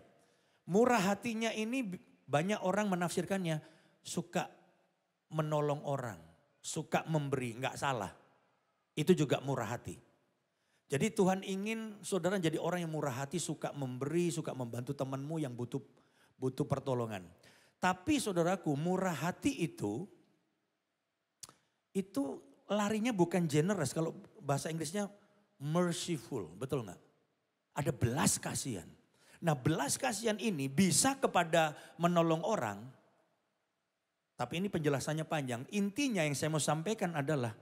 Murah hatinya ini banyak orang menafsirkannya suka menolong orang, suka memberi, nggak salah. Itu juga murah hati. Jadi Tuhan ingin saudara jadi orang yang murah hati, suka memberi, suka membantu temanmu yang butuh pertolongan. Tapi saudaraku, murah hati itu larinya bukan generous, kalau bahasa Inggrisnya merciful, betul nggak? Ada belas kasihan. Nah, belas kasihan ini bisa kepada menolong orang, tapi ini penjelasannya panjang. Intinya yang saya mau sampaikan adalah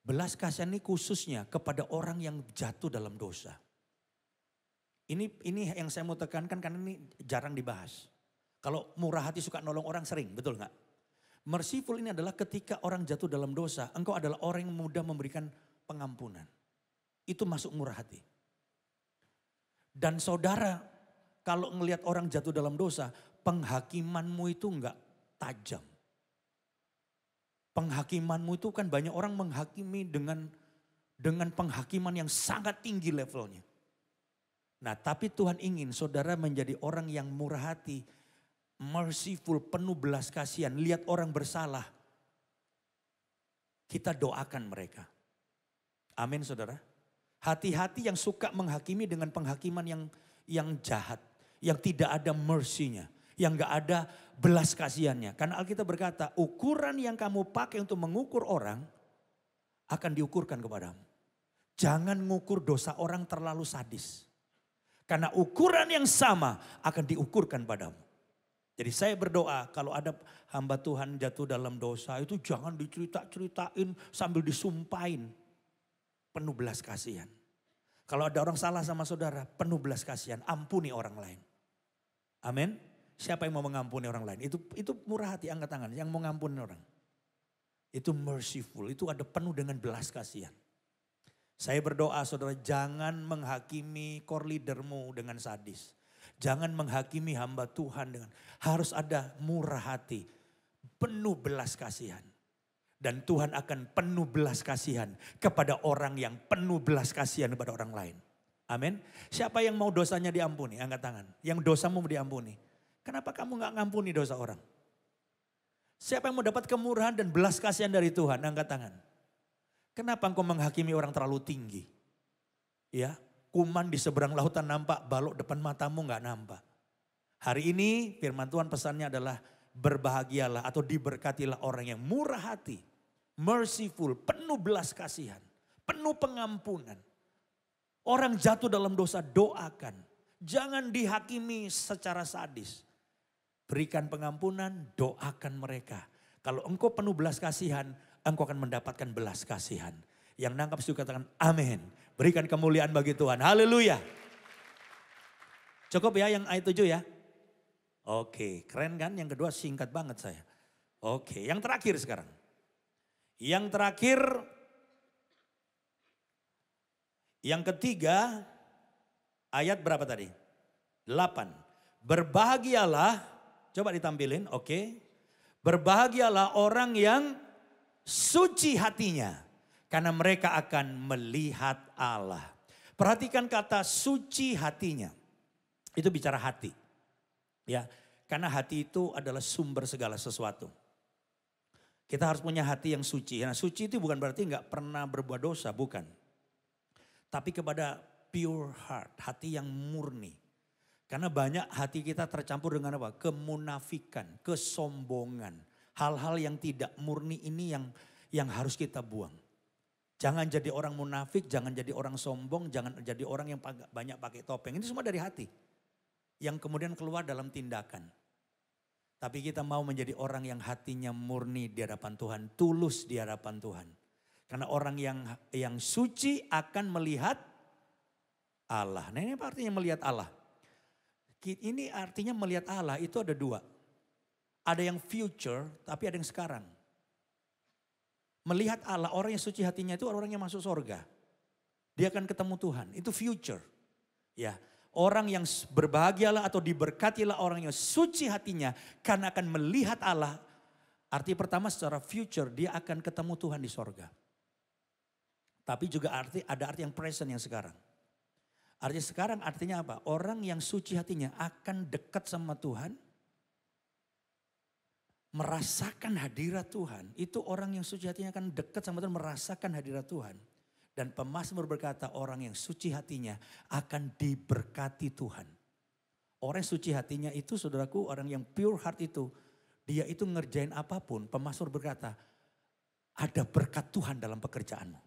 belas kasihan ini khususnya kepada orang yang jatuh dalam dosa. Ini yang saya mau tekankan karena ini jarang dibahas. Kalau murah hati suka nolong orang sering, betul nggak? Merciful ini adalah ketika orang jatuh dalam dosa, engkau adalah orang yang mudah memberikan pengampunan. Itu masuk murah hati. Dan saudara, kalau ngelihat orang jatuh dalam dosa, penghakimanmu itu enggak tajam. Penghakimanmu itu kan banyak orang menghakimi dengan penghakiman yang sangat tinggi levelnya. Nah, tapi Tuhan ingin saudara menjadi orang yang murah hati, merciful, penuh belas kasihan. Lihat orang bersalah, kita doakan mereka. Amin saudara. Hati-hati yang suka menghakimi dengan penghakiman yang jahat. Yang tidak ada mercy-nya. Yang gak ada belas kasihannya. Karena Alkitab berkata, ukuran yang kamu pakai untuk mengukur orang akan diukurkan kepadamu. Jangan ngukur dosa orang terlalu sadis. Karena ukuran yang sama akan diukurkan padamu. Jadi saya berdoa kalau ada hamba Tuhan jatuh dalam dosa itu jangan dicerita-ceritain sambil disumpahin. Penuh belas kasihan. Kalau ada orang salah sama saudara, penuh belas kasihan, ampuni orang lain. Amin. Siapa yang mau mengampuni orang lain? Itu murah hati, angkat tangan. Yang mau ngampuni orang. Itu merciful, itu ada penuh dengan belas kasihan. Saya berdoa saudara, jangan menghakimi core leadermu dengan sadis. Jangan menghakimi hamba Tuhan dengan, harus ada murah hati, penuh belas kasihan. Dan Tuhan akan penuh belas kasihan kepada orang yang penuh belas kasihan kepada orang lain. Amin. Siapa yang mau dosanya diampuni? Angkat tangan. Yang dosamu diampuni. Kenapa kamu gak ngampuni dosa orang? Siapa yang mau dapat kemurahan dan belas kasihan dari Tuhan? Angkat tangan. Kenapa engkau menghakimi orang terlalu tinggi? Ya, kuman di seberang lautan nampak, balok depan matamu gak nampak. Hari ini firman Tuhan pesannya adalah berbahagialah atau diberkatilah orang yang murah hati, merciful, penuh belas kasihan, penuh pengampunan. Orang jatuh dalam dosa, doakan. Jangan dihakimi secara sadis. Berikan pengampunan, doakan mereka. Kalau engkau penuh belas kasihan, engkau akan mendapatkan belas kasihan. Yang nangkap suka katakan amin. Berikan kemuliaan bagi Tuhan. Haleluya. Cukup ya yang ayat 7 ya. Oke, keren kan? Yang kedua singkat banget saya. Oke, yang terakhir sekarang. Yang terakhir, yang ketiga, ayat berapa tadi? 8. Berbahagialah, coba ditampilin, oke. Berbahagialah orang yang suci hatinya, karena mereka akan melihat Allah. Perhatikan kata suci hatinya. Itu bicara hati. Ya, karena hati itu adalah sumber segala sesuatu. Kita harus punya hati yang suci. Nah, suci itu bukan berarti nggak pernah berbuat dosa, bukan. Tapi kepada pure heart, hati yang murni. Karena banyak hati kita tercampur dengan apa? Kemunafikan, kesombongan. Hal-hal yang tidak murni ini yang harus kita buang. Jangan jadi orang munafik, jangan jadi orang sombong, jangan jadi orang yang banyak pakai topeng. Ini semua dari hati. Yang kemudian keluar dalam tindakan. Tapi kita mau menjadi orang yang hatinya murni di hadapan Tuhan, tulus di hadapan Tuhan. Karena orang yang suci akan melihat Allah. Nah, ini apa artinya melihat Allah? Ini artinya melihat Allah itu ada dua. Ada yang future, tapi ada yang sekarang. Melihat Allah, orang yang suci hatinya itu orang yang masuk surga. Dia akan ketemu Tuhan, itu future. Ya, Orang yang berbahagialah atau diberkatilah orang yang suci hatinya karena akan melihat Allah. Arti pertama secara future dia akan ketemu Tuhan di sorga. Tapi juga ada arti yang present yang sekarang. Artinya sekarang artinya apa? Orang yang suci hatinya akan dekat sama Tuhan. Merasakan hadirat Tuhan. Itu orang yang suci hatinya akan dekat sama Tuhan, merasakan hadirat Tuhan. Dan pemazmur berkata orang yang suci hatinya akan diberkati Tuhan. Orang yang suci hatinya itu saudaraku, orang yang pure heart itu. Dia itu ngerjain apapun, pemazmur berkata ada berkat Tuhan dalam pekerjaanmu.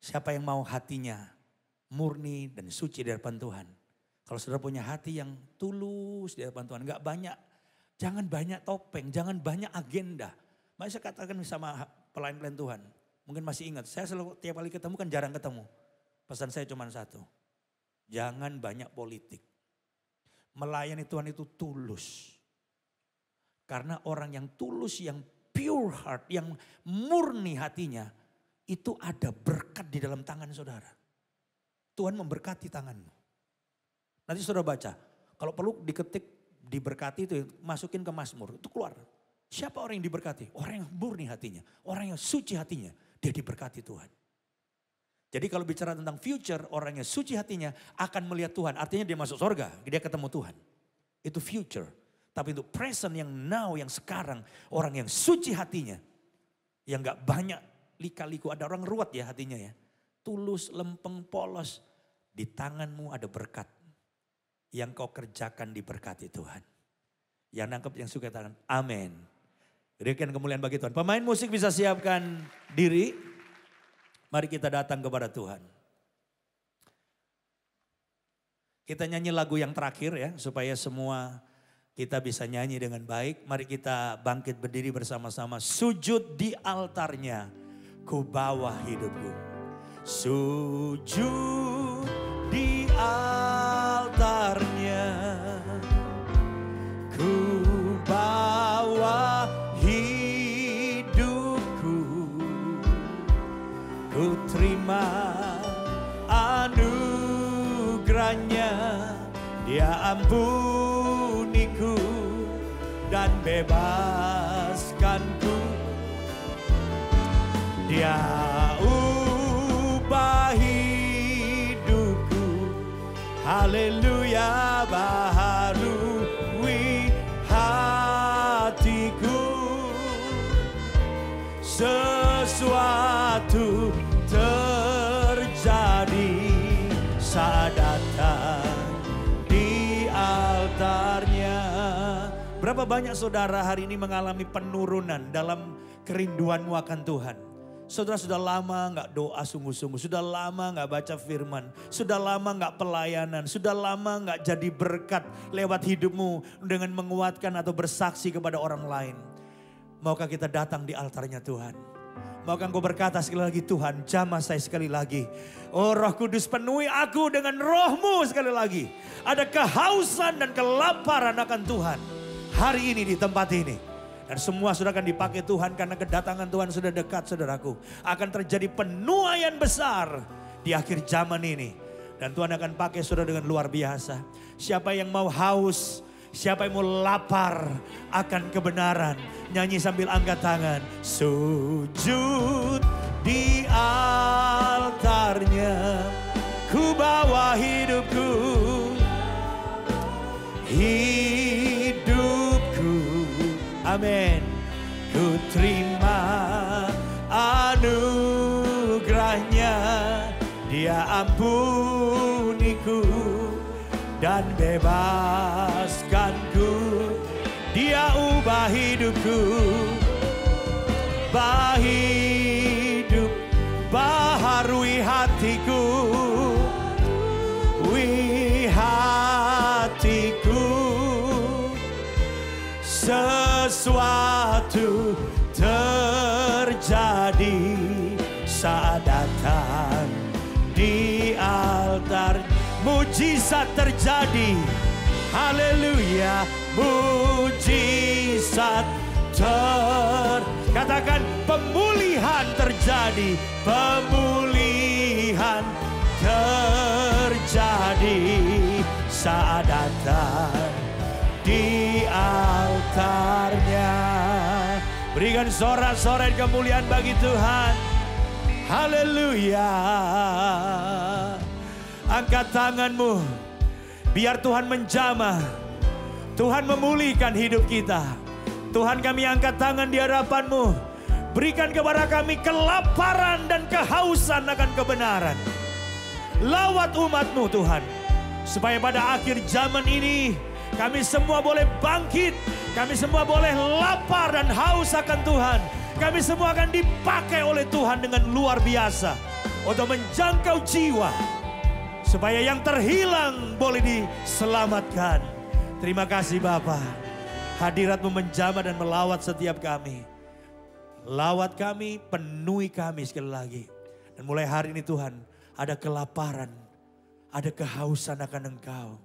Siapa yang mau hatinya murni dan suci di hadapan Tuhan. Kalau saudara punya hati yang tulus di hadapan Tuhan, gak banyak. Jangan banyak topeng, jangan banyak agenda. Makanya saya katakan sama pelayan-pelayan Tuhan. Mungkin masih ingat, saya selalu tiap kali ketemu kan jarang ketemu. Pesan saya cuma satu. Jangan banyak politik. Melayani Tuhan itu tulus. Karena orang yang tulus, yang pure heart, yang murni hatinya. Itu ada berkat di dalam tangan saudara. Tuhan memberkati tanganmu. Nanti saudara baca. Kalau perlu diketik diberkati itu masukin ke Mazmur. Itu keluar. Siapa orang yang diberkati? Orang yang murni hatinya. Orang yang suci hatinya. Dia diberkati Tuhan. Jadi kalau bicara tentang future, orang yang suci hatinya akan melihat Tuhan. Artinya dia masuk surga, dia ketemu Tuhan. Itu future. Tapi untuk present yang now, yang sekarang. Orang yang suci hatinya. Yang gak banyak lika-liku. Ada orang ruwet ya hatinya ya. Tulus, lempeng, polos. Di tanganmu ada berkat. Yang kau kerjakan diberkati Tuhan. Yang nangkep, yang suka tangan. Amin. Berikan kemuliaan bagi Tuhan. Pemain musik bisa siapkan diri. Mari kita datang kepada Tuhan. Kita nyanyi lagu yang terakhir ya. Supaya semua kita bisa nyanyi dengan baik. Mari kita bangkit berdiri bersama-sama. Sujud di altarnya. Ku bawa hidupku. Sujud di altarnya. Ku bawa hidupku. Ku terima anugerahnya. Dia ampuniku dan bebaskanku. Dia ubah hidupku. Haleluya, baharui hatiku. Sesuatu terjadi saat datang di altarnya. Berapa banyak saudara hari ini mengalami penurunan dalam kerinduanmu akan Tuhan? Saudara sudah lama gak doa sungguh-sungguh, sudah lama gak baca firman, sudah lama gak pelayanan, sudah lama gak jadi berkat lewat hidupmu dengan menguatkan atau bersaksi kepada orang lain. Maukah kita datang di altarnya Tuhan? Maukah engkau berkata sekali lagi, Tuhan jamah saya sekali lagi. Oh Roh Kudus penuhi aku dengan rohmu sekali lagi. Ada kehausan dan kelaparan akan Tuhan hari ini di tempat ini. Dan semua sudah akan dipakai Tuhan karena kedatangan Tuhan sudah dekat saudaraku. Akan terjadi penuaian besar di akhir zaman ini. Dan Tuhan akan pakai saudara dengan luar biasa. Siapa yang mau haus, siapa yang mau lapar akan kebenaran. Nyanyi sambil angkat tangan. Sujud di altarnya. Ku bawa hidupku. Hidupku. Amin. Ku terima anugerahnya. Dia ampuniku dan bebaskanku. Dia ubah hidupku. Hidup baharui hatiku. Hatiku. Sesuatu terjadi saat datang di altar. Mujizat terjadi. Haleluya. Mujizat katakan pemulihan terjadi. Pemulihan terjadi. sorak-sorai kemuliaan bagi Tuhan. Haleluya. Angkat tanganmu, biar Tuhan menjamah. Tuhan memulihkan hidup kita. Tuhan, kami angkat tangan di hadapan-Mu. Berikan kepada kami kelaparan dan kehausan akan kebenaran. Lawat umat-Mu Tuhan, supaya pada akhir zaman ini kami semua boleh bangkit. Kami semua boleh lapar dan haus akan Tuhan. Kami semua akan dipakai oleh Tuhan dengan luar biasa untuk menjangkau jiwa, supaya yang terhilang boleh diselamatkan. Terima kasih Bapa. Hadirat-Mu menjamah dan melawat setiap kami. Lawat kami, penuhi kami sekali lagi. Dan mulai hari ini Tuhan, ada kelaparan, ada kehausan akan Engkau,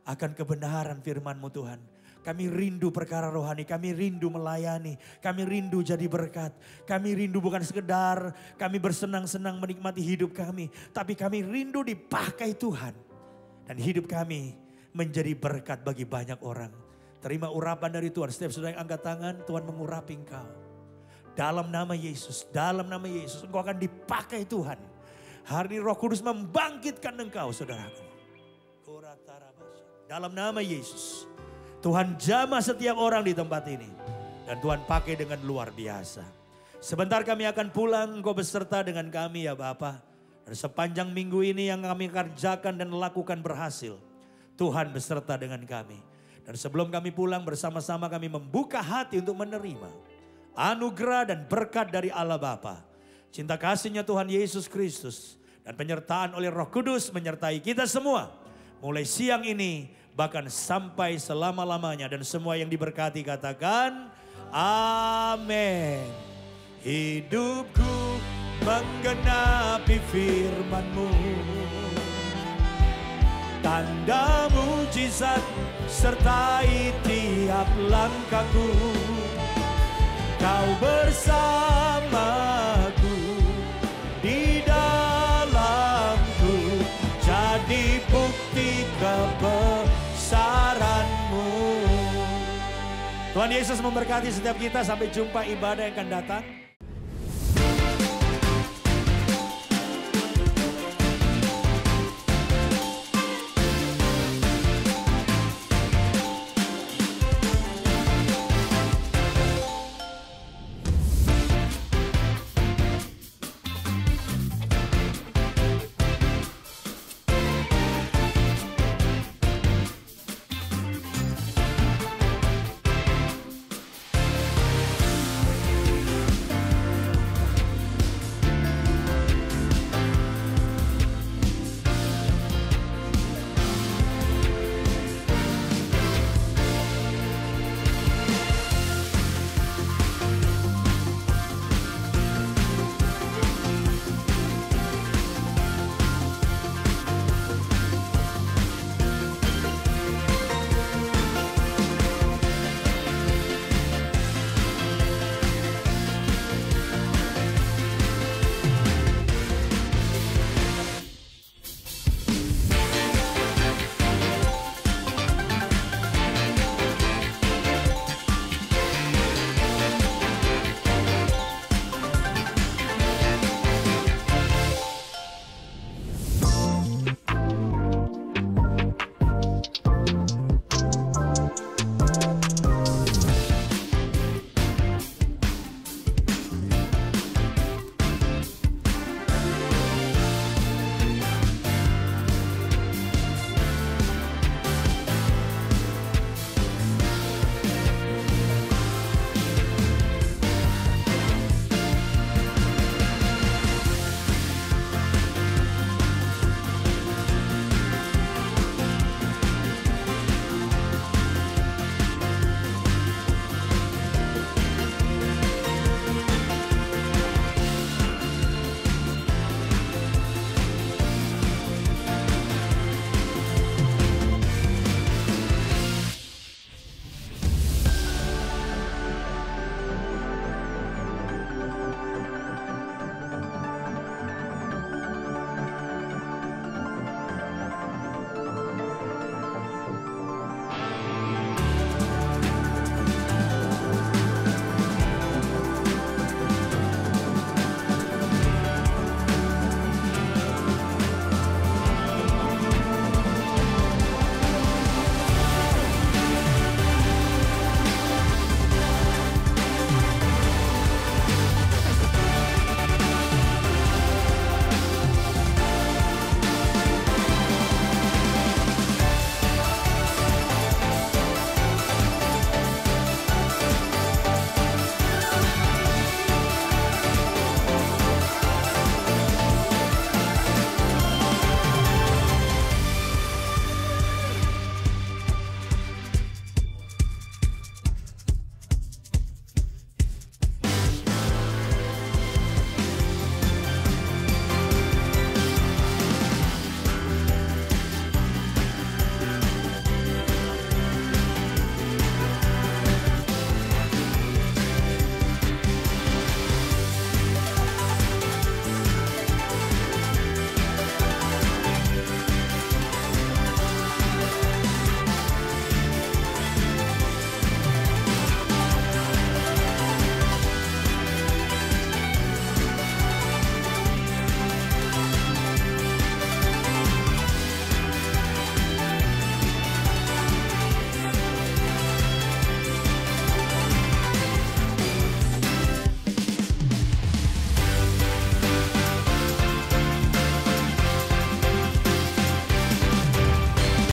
akan kebenaran firman-Mu Tuhan. Kami rindu perkara rohani, kami rindu melayani, kami rindu jadi berkat. Kami rindu bukan sekedar kami bersenang-senang menikmati hidup kami, tapi kami rindu dipakai Tuhan. Dan hidup kami menjadi berkat bagi banyak orang. Terima urapan dari Tuhan. Setiap saudara yang angkat tangan, Tuhan mengurapi engkau. Dalam nama Yesus, dalam nama Yesus, engkau akan dipakai Tuhan. Hari ini Roh Kudus membangkitkan engkau, saudaraku. Dalam nama Yesus, Tuhan jamah setiap orang di tempat ini. Dan Tuhan pakai dengan luar biasa. Sebentar kami akan pulang, engkau beserta dengan kami ya Bapa. Dan sepanjang minggu ini yang kami kerjakan dan lakukan berhasil, Tuhan beserta dengan kami. Dan sebelum kami pulang, bersama-sama kami membuka hati untuk menerima anugerah dan berkat dari Allah Bapa. Cinta kasihnya Tuhan Yesus Kristus dan penyertaan oleh Roh Kudus menyertai kita semua. Mulai siang ini bahkan sampai selama-lamanya. Dan semua yang diberkati katakan amin. Hidupku menggenapi firman-Mu, tanda mujizat sertai tiap langkahku. Kau bersamaku di dalamku, jadi bukti kebesaran-Mu. Tuhan Yesus memberkati setiap kita. Sampai jumpa ibadah yang akan datang.